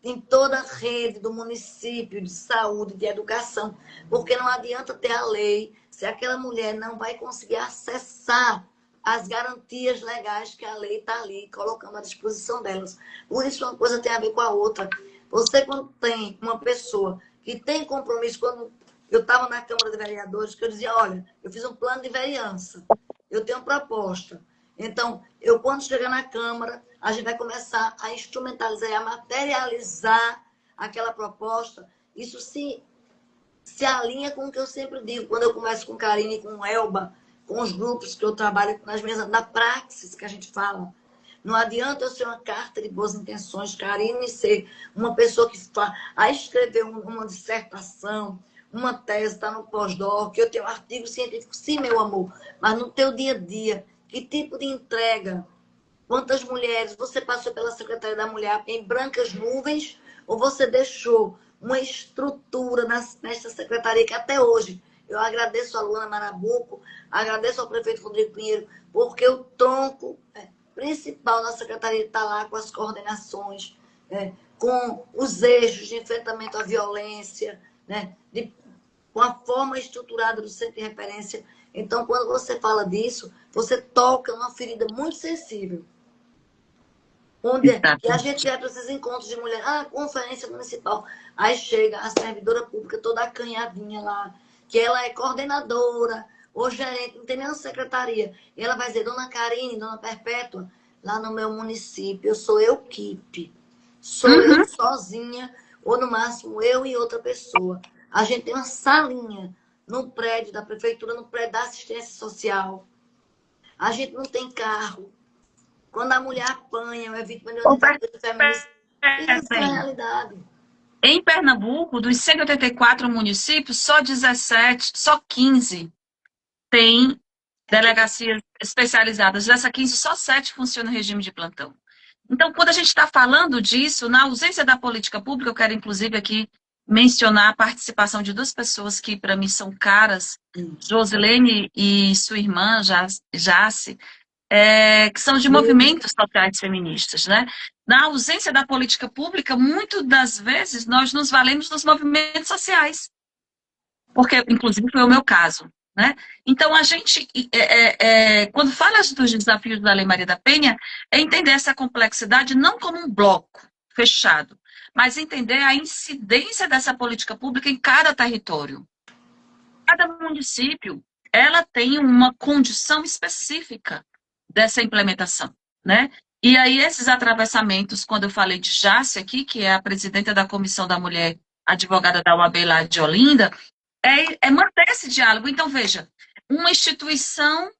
em toda a rede do município de saúde, de educação, porque não adianta ter a lei se aquela mulher não vai conseguir acessar as garantias legais que a lei está ali colocando à disposição delas. Por isso, uma coisa tem a ver com a outra. Você, quando tem uma pessoa que tem compromisso, quando eu estava na Câmara de Vereadores, que eu dizia, olha, eu fiz um plano de vereança, eu tenho uma proposta. Então, eu quando chegar na Câmara, a gente vai começar a instrumentalizar, a materializar aquela proposta. Isso se alinha com o que eu sempre digo, quando eu converso com Karine e com Elba, com os grupos que eu trabalho nas mesas, na praxis que a gente fala. Não adianta eu ser uma carta de boas intenções, Karine, e ser uma pessoa que a escrever uma dissertação, uma tese, está no pós-doc, eu tenho um artigo científico, sim, meu amor, mas no teu dia a dia, que tipo de entrega? Quantas mulheres você passou pela Secretaria da Mulher em brancas nuvens ou você deixou uma estrutura nesta secretaria que até hoje eu agradeço a Luana Marabuco, agradeço ao prefeito Rodrigo Pinheiro, porque o tronco principal da secretaria está lá com as coordenações, com os eixos de enfrentamento à violência, com a forma estruturada do centro de referência. Então, quando você fala disso, você toca numa ferida muito sensível. Onde que a gente vai para esses encontros de mulher, conferência municipal. Aí chega a servidora pública toda acanhadinha lá, que ela é coordenadora ou gerente, não tem nem uma secretaria. E ela vai dizer, dona Karine, dona Perpétua, lá no meu município, eu sou equipe. Sou eu sozinha, ou no máximo eu e outra pessoa. A gente tem uma salinha no prédio da prefeitura, no prédio da assistência social. A gente não tem carro. Quando a mulher apanha, é vítima de uma ditadura feminista. Isso é a realidade. Em Pernambuco, dos 184 municípios, só 17, só 15 tem delegacias especializadas. Dessa 15, só 7 funcionam em regime de plantão. Então, quando a gente está falando disso, na ausência da política pública, eu quero, inclusive, aqui mencionar a participação de 2 pessoas que, para mim, são caras, Josilene e sua irmã, Jace, que são de movimentos sociais feministas, né? Na ausência da política pública, muitas das vezes nós nos valemos dos movimentos sociais, porque, inclusive, foi o meu caso, né? Então, a gente, quando fala dos desafios da Lei Maria da Penha, é entender essa complexidade não como um bloco fechado, mas entender a incidência dessa política pública em cada território. Cada município, ela tem uma condição específica dessa implementação, né? E aí esses atravessamentos, quando eu falei de Jace aqui, que é a presidenta da Comissão da Mulher, advogada da UAB lá de Olinda, é manter esse diálogo. Então, veja, uma instituição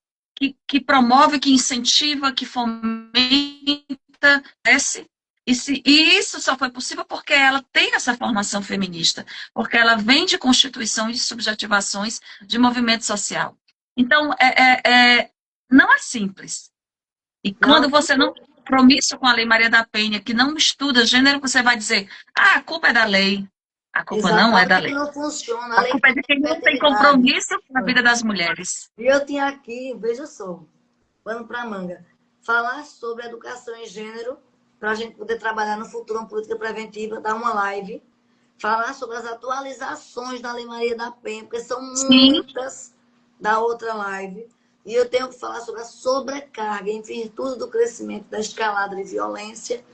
que promove, que incentiva, que fomenta, cresce. E isso só foi possível porque ela tem essa formação feminista, porque ela vem de constituição e de subjetivações de movimento social. Então, não é simples. E quando Não, você não tem compromisso com a Lei Maria da Penha, que não estuda gênero, você vai dizer, a culpa é da lei. A culpa exato. não A é da lei que lei. não funciona, a A lei que culpa é não de tem quem não tem efetividade. compromisso com a vida das mulheres. E eu tinha aqui, veja só, pano para manga, falar sobre educação em gênero, para a gente poder trabalhar no futuro uma política preventiva, dar uma live, falar sobre as atualizações da Lei Maria da Penha, porque são Sim, muitas da outra live. E eu tenho que falar sobre a sobrecarga em virtude do crescimento da escalada de violência.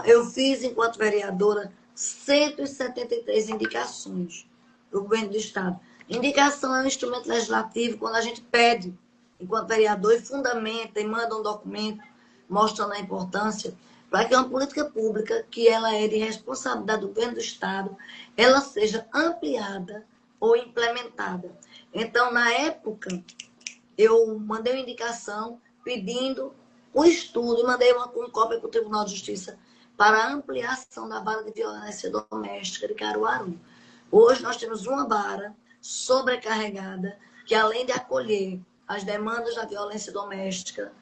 Eu fiz, enquanto vereadora, 173 indicações para o governo do Estado. Indicação é um instrumento legislativo quando a gente pede, enquanto vereador, e fundamenta e manda um documento mostrando a importância para que uma política pública, que ela é de responsabilidade do governo do Estado, ela seja ampliada ou implementada. Então, na época, eu mandei uma indicação pedindo o estudo e mandei uma cópia para o Tribunal de Justiça para a ampliação da vara de violência doméstica de Caruaru. Hoje nós temos uma vara sobrecarregada que, além de acolher as demandas da violência doméstica,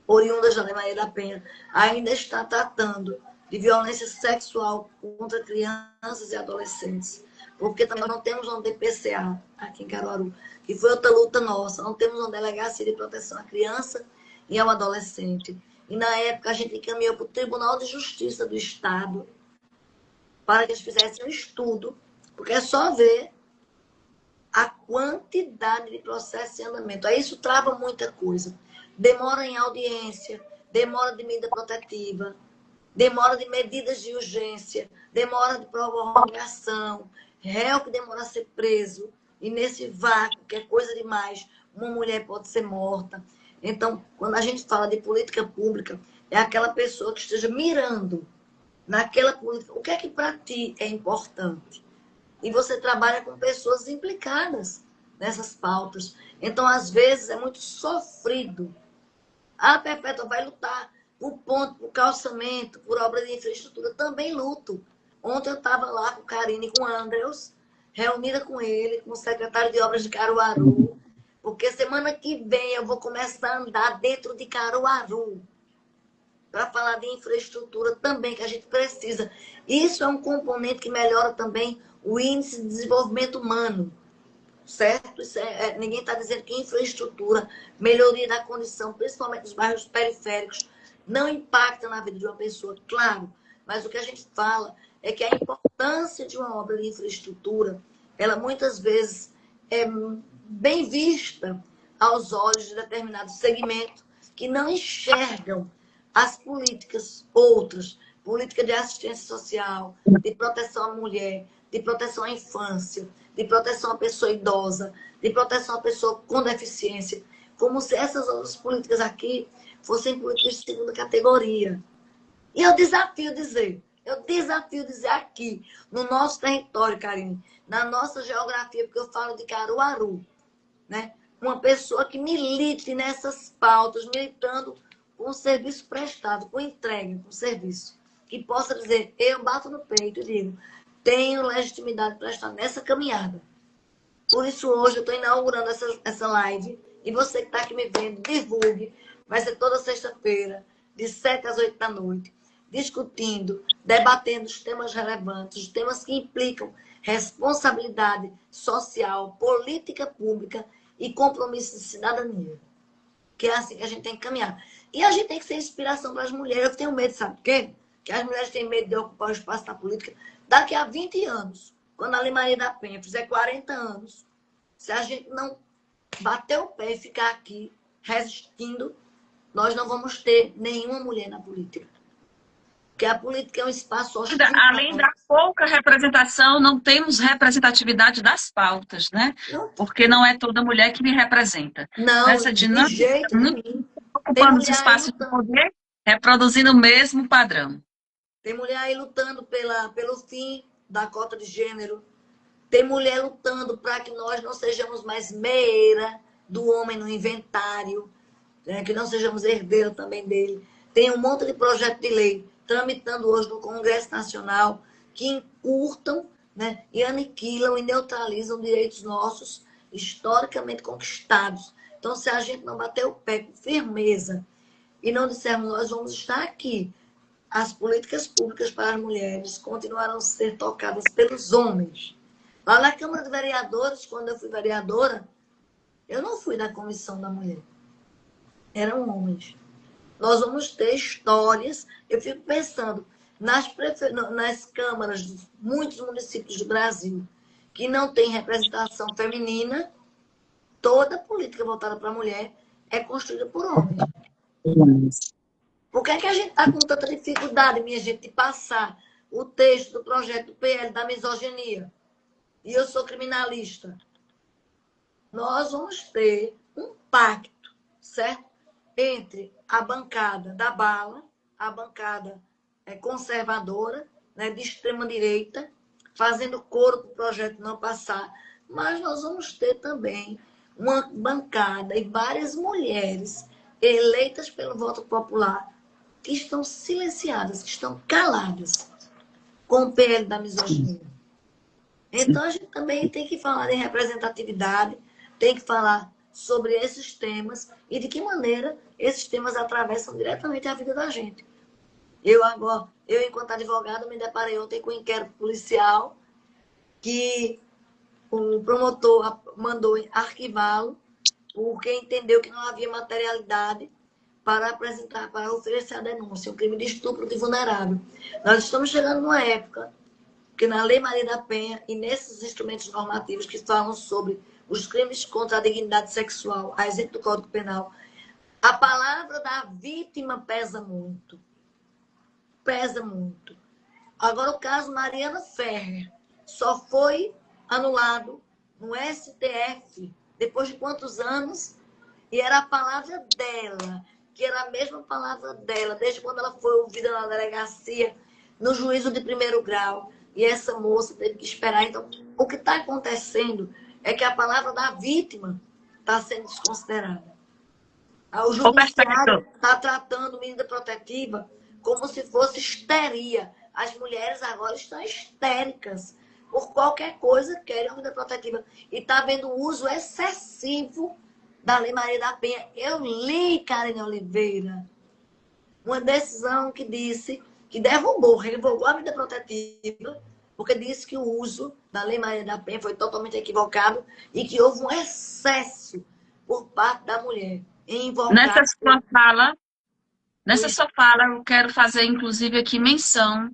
oriundas da Lei Maria da Penha, ainda está tratando de violência sexual contra crianças e adolescentes. Porque também não temos um DPCA aqui em Caruaru, que foi outra luta nossa. Não temos uma delegacia de proteção à criança e ao adolescente. E na época a gente encaminhou para o Tribunal de Justiça do Estado para que eles fizessem um estudo, porque é só ver a quantidade de processos em andamento. Aí isso trava muita coisa. Demora em audiência, demora de medida protetiva, demora de medidas de urgência, demora de prorrogação, réu que demora a ser preso, e nesse vácuo, que é coisa demais, uma mulher pode ser morta. Então, quando a gente fala de política pública, é aquela pessoa que esteja mirando naquela política. O que é que para ti é importante? E você trabalha com pessoas implicadas nessas pautas. Então, às vezes, é muito sofrido. A Perpétua vai lutar por ponto, por calçamento, por obra de infraestrutura. Também luto. Ontem eu estava lá com o Karine e com o Andrews, reunida com ele, com o secretário de obras de Caruaru, porque semana que vem eu vou começar a andar dentro de Caruaru para falar de infraestrutura também, que a gente precisa. Isso é um componente que melhora também o índice de desenvolvimento humano, certo? Ninguém está dizendo que infraestrutura, melhoria da condição, principalmente dos bairros periféricos, não impacta na vida de uma pessoa, claro. Mas o que a gente fala é que a importância de uma obra de infraestrutura, ela muitas vezes é bem vista aos olhos de determinado segmento que não enxergam as políticas outras, política de assistência social, de proteção à mulher, de proteção à infância, de proteção à pessoa idosa, de proteção à pessoa com deficiência, como se essas outras políticas aqui fossem políticas de segunda categoria. E eu desafio dizer aqui, no nosso território, Karine, na nossa geografia, porque eu falo de Caruaru, né? Uma pessoa que milite nessas pautas, militando com serviço prestado, com entrega, com serviço, que possa dizer, eu bato no peito e digo, tenho legitimidade para estar nessa caminhada. Por isso, hoje, eu estou inaugurando essa live, e você que está aqui me vendo, divulgue. Vai ser toda sexta-feira, de 7 às 8 da noite, discutindo, debatendo os temas relevantes, os temas que implicam responsabilidade social, política pública e compromisso de cidadania. Que é assim que a gente tem que caminhar. E a gente tem que ser inspiração para as mulheres. Eu tenho medo, sabe por quê? Que as mulheres têm medo de ocupar o espaço da política. Daqui a 20 anos, quando a Lei Maria da Penha fizer 40 anos, se a gente não bater o pé e ficar aqui resistindo, nós não vamos ter nenhuma mulher na política. Porque a política é um espaço hostil. Além da pouca representação, não temos representatividade das pautas, né? Porque não é toda mulher que me representa. Não, Essa de dinâmica, jeito muito nenhum. Tem ocupando os mulher aí espaços de lutando. poder, reproduzindo o mesmo padrão. Tem mulher aí lutando pelo fim da cota de gênero. Tem mulher lutando para que nós não sejamos mais meira, do homem no inventário, né, que não sejamos herdeiros também dele. Tem um monte de projeto de lei tramitando hoje no Congresso Nacional que encurtam, né, e aniquilam e neutralizam direitos nossos historicamente conquistados. Então, se a gente não bater o pé com firmeza e não dissermos nós vamos estar aqui, as políticas públicas para as mulheres continuarão a ser tocadas pelos homens. Lá na Câmara de Vereadores, quando eu fui vereadora, eu não fui da Comissão da Mulher. Eram homens. Nós vamos ter histórias. Eu fico pensando nas câmaras de muitos municípios do Brasil que não tem representação feminina, toda política voltada para a mulher é construída por homens. Por que é que a gente está com tanta dificuldade, minha gente, de passar o texto do projeto do PL da misoginia? E eu sou criminalista. Nós vamos ter um pacto, certo? Entre a bancada da bala, a bancada conservadora, né, de extrema-direita, fazendo coro para o projeto não passar. Mas nós vamos ter também uma bancada e várias mulheres eleitas pelo voto popular que estão silenciadas, que estão caladas com o PL da misoginia. Então, a gente também tem que falar em representatividade, tem que falar sobre esses temas e de que maneira esses temas atravessam diretamente a vida da gente. Eu, enquanto advogada, me deparei ontem com um inquérito policial que o promotor mandou arquivá-lo porque entendeu que não havia materialidade para apresentar, para oferecer a denúncia, um crime de estupro de vulnerável. Nós estamos chegando numa época que na Lei Maria da Penha e nesses instrumentos normativos que falam sobre os crimes contra a dignidade sexual, a exemplo do Código Penal, a palavra da vítima pesa muito. Pesa muito. Agora, o caso Mariana Ferrer só foi anulado no STF depois de quantos anos? E era a palavra dela, que era a mesma palavra dela, desde quando ela foi ouvida na delegacia, no juízo de primeiro grau. E essa moça teve que esperar. Então, o que está acontecendo é que a palavra da vítima está sendo desconsiderada. O judiciário está tratando medida protetiva como se fosse histeria. As mulheres agora estão histéricas. Por qualquer coisa, querem medida protetiva. E está havendo um uso excessivo da Lei Maria da Penha. Eu li, Karine Oliveira, uma decisão que disse que revogou a medida protetiva, porque disse que o uso da Lei Maria da Penha foi totalmente equivocado e que houve um excesso por parte da mulher. Nessa sua fala, eu quero fazer, inclusive, aqui menção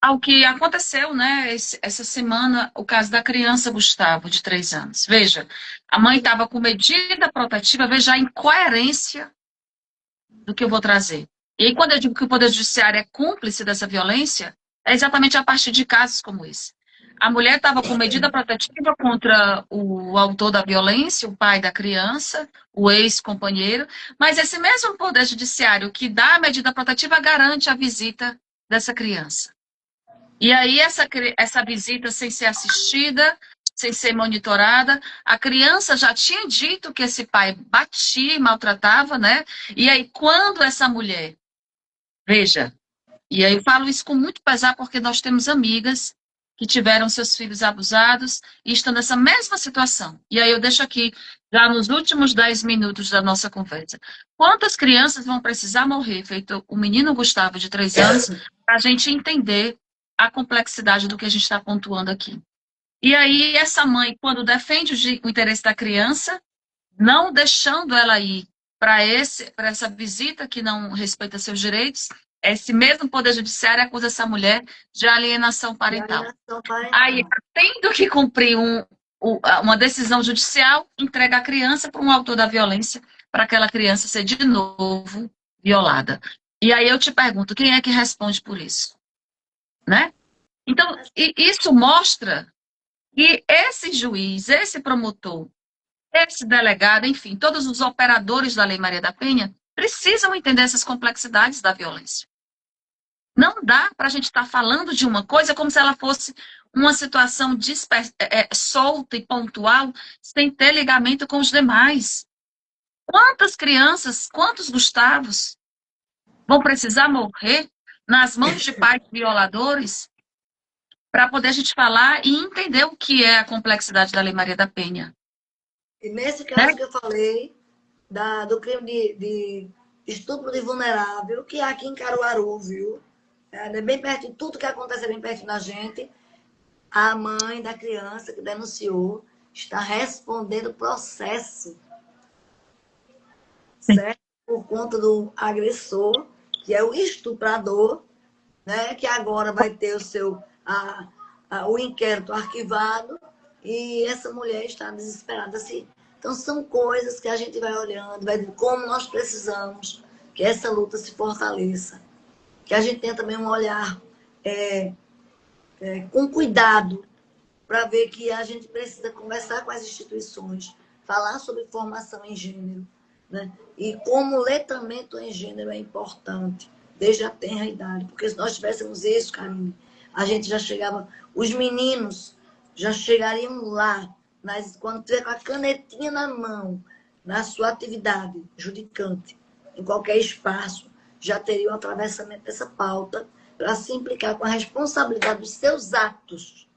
ao que aconteceu, né, essa semana, o caso da criança Gustavo, de 3 anos. Veja, a mãe estava com medida protetiva, veja a incoerência do que eu vou trazer. E aí, quando eu digo que o Poder Judiciário é cúmplice dessa violência, é exatamente a partir de casos como esse. A mulher estava com medida protetiva contra o autor da violência, o pai da criança, o ex-companheiro, mas esse mesmo Poder Judiciário que dá a medida protetiva garante a visita dessa criança. E aí, essa visita sem ser assistida, sem ser monitorada, a criança já tinha dito que esse pai batia e maltratava, né? E aí, quando essa mulher, veja, e aí eu falo isso com muito pesar porque nós temos amigas que tiveram seus filhos abusados e estão nessa mesma situação. E aí eu deixo aqui, já nos últimos 10 minutos da nossa conversa, quantas crianças vão precisar morrer, feito o menino Gustavo, de 3 anos, para a gente entender a complexidade do que a gente está pontuando aqui. E aí essa mãe, quando defende o interesse da criança, não deixando ela ir para essa visita que não respeita seus direitos, esse mesmo Poder Judiciário acusa essa mulher de alienação parental. Aí, tendo que cumprir uma decisão judicial, entrega a criança para um autor da violência, para aquela criança ser de novo violada. E aí eu te pergunto, quem é que responde por isso? Né? Então, isso mostra que esse juiz, esse promotor, esse delegado, enfim, todos os operadores da Lei Maria da Penha precisam entender essas complexidades da violência. Não dá para a gente estar falando de uma coisa como se ela fosse uma situação solta e pontual, sem ter ligamento com os demais. Quantas crianças, quantos Gustavos vão precisar morrer nas mãos de pais violadores para poder a gente falar e entender o que é a complexidade da Lei Maria da Penha? E nesse Né? caso que eu falei, do crime de estupro de vulnerável, que é aqui em Caruaru, viu? É bem perto de tudo que acontece, é bem perto da gente. A mãe da criança que denunciou está respondendo o processo, certo? Por conta do agressor, que é o estuprador, né? Que agora vai ter o inquérito arquivado e essa mulher está desesperada assim. Então são coisas que a gente vai olhando, vai ver como nós precisamos que essa luta se fortaleça, que a gente tenha também um olhar com cuidado para ver que a gente precisa conversar com as instituições, falar sobre formação em gênero, né? E como o letramento em gênero é importante, desde a tenra idade. Porque se nós tivéssemos isso, Karine, a gente já chegava, os meninos já chegariam lá, quando tiver com a canetinha na mão, na sua atividade judicante, em qualquer espaço, já teria o atravessamento dessa pauta para se implicar com a responsabilidade dos seus atos,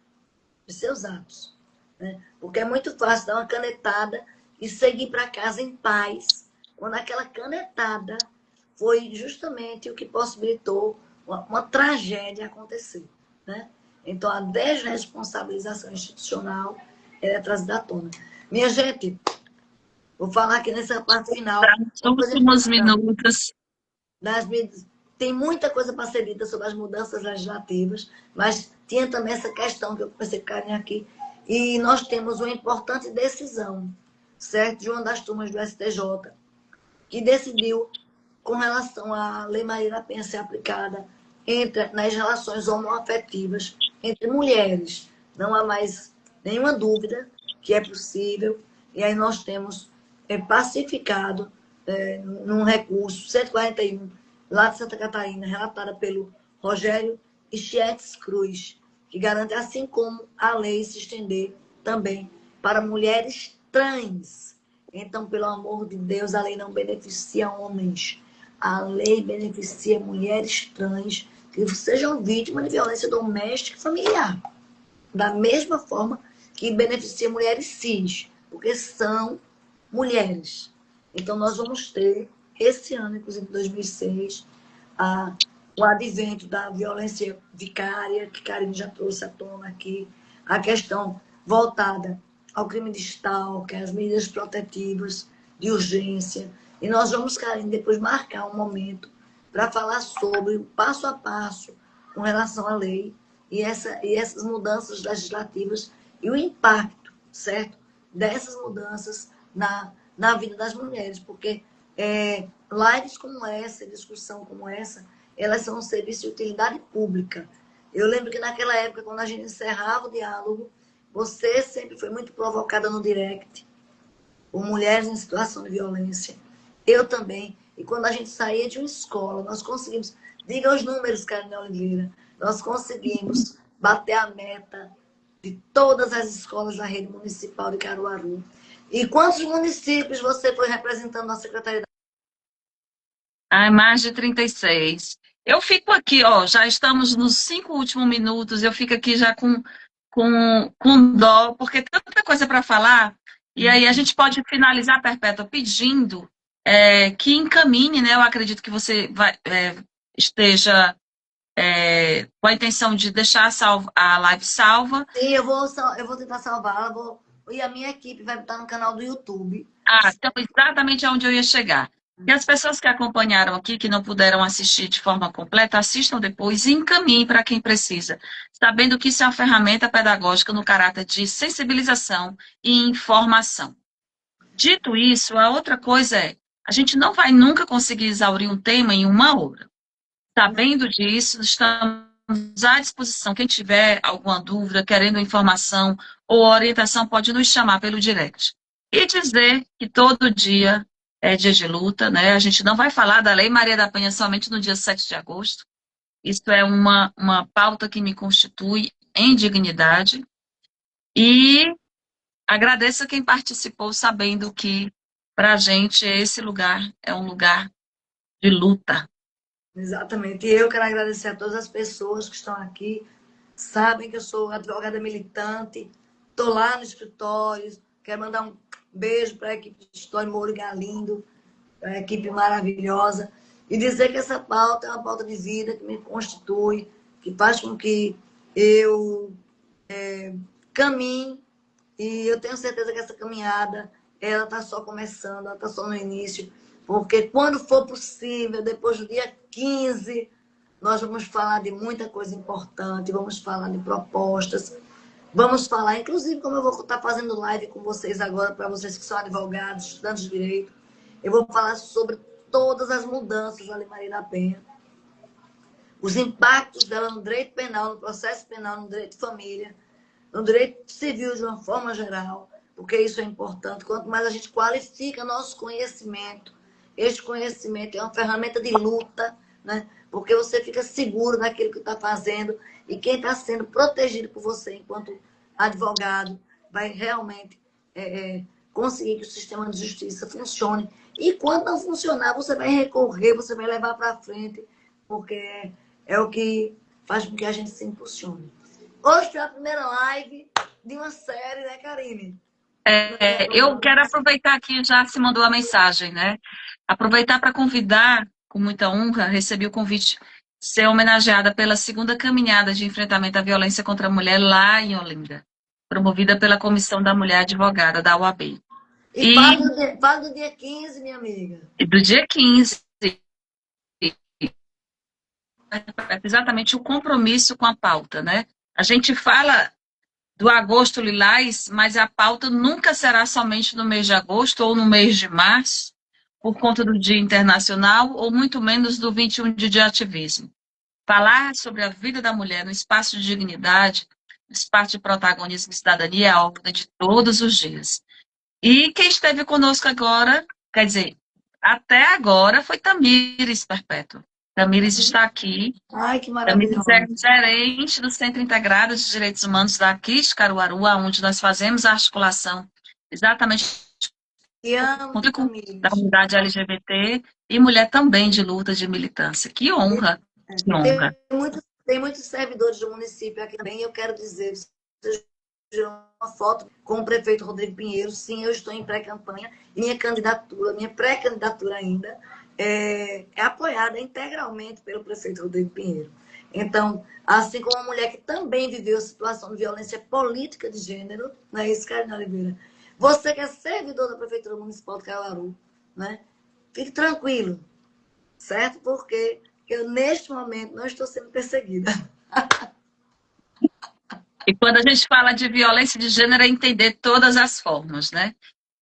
né? Porque é muito fácil dar uma canetada e seguir para casa em paz, quando aquela canetada foi justamente o que possibilitou uma tragédia acontecer, né? Então, a desresponsabilização institucional é trazida à tona. Minha gente, vou falar aqui nessa parte final. Nos últimos minutos. Tem muita coisa para ser dita sobre as mudanças legislativas, mas tinha também essa questão que eu comecei a ficar aqui. E nós temos uma importante decisão, certo? De uma das turmas do STJ, que decidiu com relação à Lei Maria da Penha ser aplicada nas relações homoafetivas entre mulheres. Não há mais nenhuma dúvida que é possível. E aí nós temos pacificado num recurso 141, lá de Santa Catarina, relatada pelo Rogério Schietes Cruz, que garante, assim como a lei se estender também para mulheres trans. Então, pelo amor de Deus, a lei não beneficia homens. A lei beneficia mulheres trans que sejam vítimas de violência doméstica e familiar. Da mesma forma que beneficia mulheres cis, porque são mulheres. Então, nós vamos ter, esse ano, inclusive 2006, o advento da violência vicária, que Karine já trouxe à tona aqui, a questão voltada ao crime de stalker, as medidas protetivas de urgência. E nós vamos, Karine, depois marcar um momento para falar sobre o passo a passo com relação à lei e essas mudanças legislativas e o impacto, certo, dessas mudanças na vida das mulheres, porque lives como essa, discussão como essa, elas são um serviço de utilidade pública. Eu lembro que naquela época, quando a gente encerrava o diálogo, você sempre foi muito provocada no direct, por mulheres em situação de violência. Eu também. E quando a gente saía de uma escola, nós conseguimos, diga os números, Karine Oliveira, nós conseguimos bater a meta de todas as escolas da rede municipal de Caruaru. E quantos municípios você foi representando na Secretaria da... Mais de 36. Eu fico aqui, ó, já estamos nos 5 últimos minutos, eu fico aqui já com dó, porque tem tanta coisa para falar, e aí a gente pode finalizar, Perpétua, pedindo que encaminhe, né? Eu acredito que você esteja com a intenção de deixar a live salva. Sim, eu vou tentar salvar, e a minha equipe vai estar no canal do YouTube. Então exatamente aonde eu ia chegar. E as pessoas que acompanharam aqui, que não puderam assistir de forma completa, assistam depois e encaminhem para quem precisa, sabendo que isso é uma ferramenta pedagógica no caráter de sensibilização e informação. Dito isso, a outra coisa a gente não vai nunca conseguir exaurir um tema em 1 hora. Sabendo disso, estamos à disposição. Quem tiver alguma dúvida, querendo informação ou orientação, pode nos chamar pelo direct. E dizer que todo dia é dia de luta, né? A gente não vai falar da Lei Maria da Penha somente no dia 7 de agosto. Isso é uma pauta que me constitui em dignidade. E agradeço a quem participou, sabendo que, para a gente, esse lugar é um lugar de luta. Exatamente. E eu quero agradecer a todas as pessoas que estão aqui. Sabem que eu sou advogada militante. Estou lá no escritório. Quero mandar um beijo para a equipe de História Moura e Galindo, para a equipe maravilhosa. E dizer que essa pauta é uma pauta de vida que me constitui, que faz com que eu caminhe. E eu tenho certeza que essa caminhada, ela está só começando, ela está só no início. Porque quando for possível, depois do dia 15, nós vamos falar de muita coisa importante, vamos falar de propostas, vamos falar, inclusive, como eu vou estar fazendo live com vocês agora, para vocês que são advogados, estudantes de direito, eu vou falar sobre todas as mudanças da Lei Maria da Penha, os impactos dela no direito penal, no processo penal, no direito de família, no direito civil de uma forma geral, porque isso é importante. Quanto mais a gente qualifica nosso conhecimento, este conhecimento é uma ferramenta de luta, né? Porque você fica seguro daquilo que está fazendo e quem está sendo protegido por você enquanto advogado vai realmente conseguir que o sistema de justiça funcione. E quando não funcionar, você vai recorrer, você vai levar para frente, porque é o que faz com que a gente se impulsione. Hoje foi a primeira live de uma série, né, Karine? Eu quero aproveitar que já se mandou a mensagem, né? Aproveitar para convidar, com muita honra, recebi o convite de ser homenageada pela segunda caminhada de enfrentamento à violência contra a mulher lá em Olinda, promovida pela Comissão da Mulher Advogada da UAB. E fala do dia 15, minha amiga. Do dia 15, exatamente o compromisso com a pauta, né? A gente fala do agosto lilás, mas a pauta nunca será somente no mês de agosto ou no mês de março, por conta do Dia Internacional, ou muito menos do 21 de ativismo. Falar sobre a vida da mulher no espaço de dignidade, no espaço de protagonismo e cidadania é algo de todos os dias. E quem esteve conosco agora, quer dizer, até agora foi Tamires Perpétua. Tamires está aqui. Ai, que Tamires maravilhoso. é gerente do Centro Integrado de Direitos Humanos daqui de Caruaru, onde nós fazemos a articulação exatamente Te amo, com da Tamires. comunidade LGBT e mulher também de luta de militância. Que honra, que Tem honra. tem muitos servidores do município aqui também. Eu quero dizer, vocês viram uma foto com o prefeito Rodrigo Pinheiro. Sim, eu estou em pré-campanha. Minha candidatura, minha pré-candidatura ainda, é apoiada integralmente pelo prefeito Rodrigo Pinheiro. Então, assim como uma mulher que também viveu situação de violência política de gênero, não é isso, Karina Oliveira? Você que é servidor da Prefeitura Municipal de Caruaru, né? Fique tranquilo, certo? Porque eu, neste momento, não estou sendo perseguida. E quando a gente fala de violência de gênero, é entender todas as formas, né?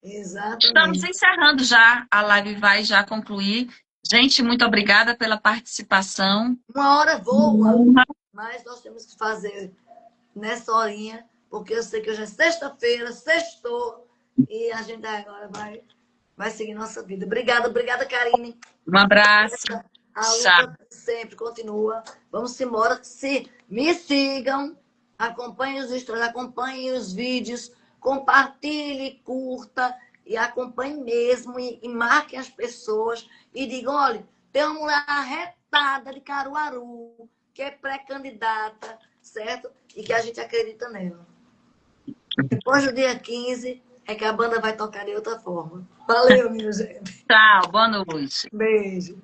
Estamos Exatamente. encerrando já, a live vai já concluir. Gente, muito obrigada pela participação. Uma hora voa, Honra. mas nós temos que fazer nessa horinha, porque eu sei que hoje é sexta-feira, sextou, e a gente agora vai seguir nossa vida. Obrigada, Karine. Um abraço. A Tchau. luta sempre continua. Vamos embora. Me sigam, acompanhem os stories, acompanhem os vídeos, compartilhe, curta e acompanhe mesmo e marquem as pessoas e digam, olha, tem uma mulher arretada de Caruaru que é pré-candidata, certo? E que a gente acredita nela. Depois do dia 15 é que a banda vai tocar de outra forma. Valeu, minha gente. Tchau, boa noite. Beijo.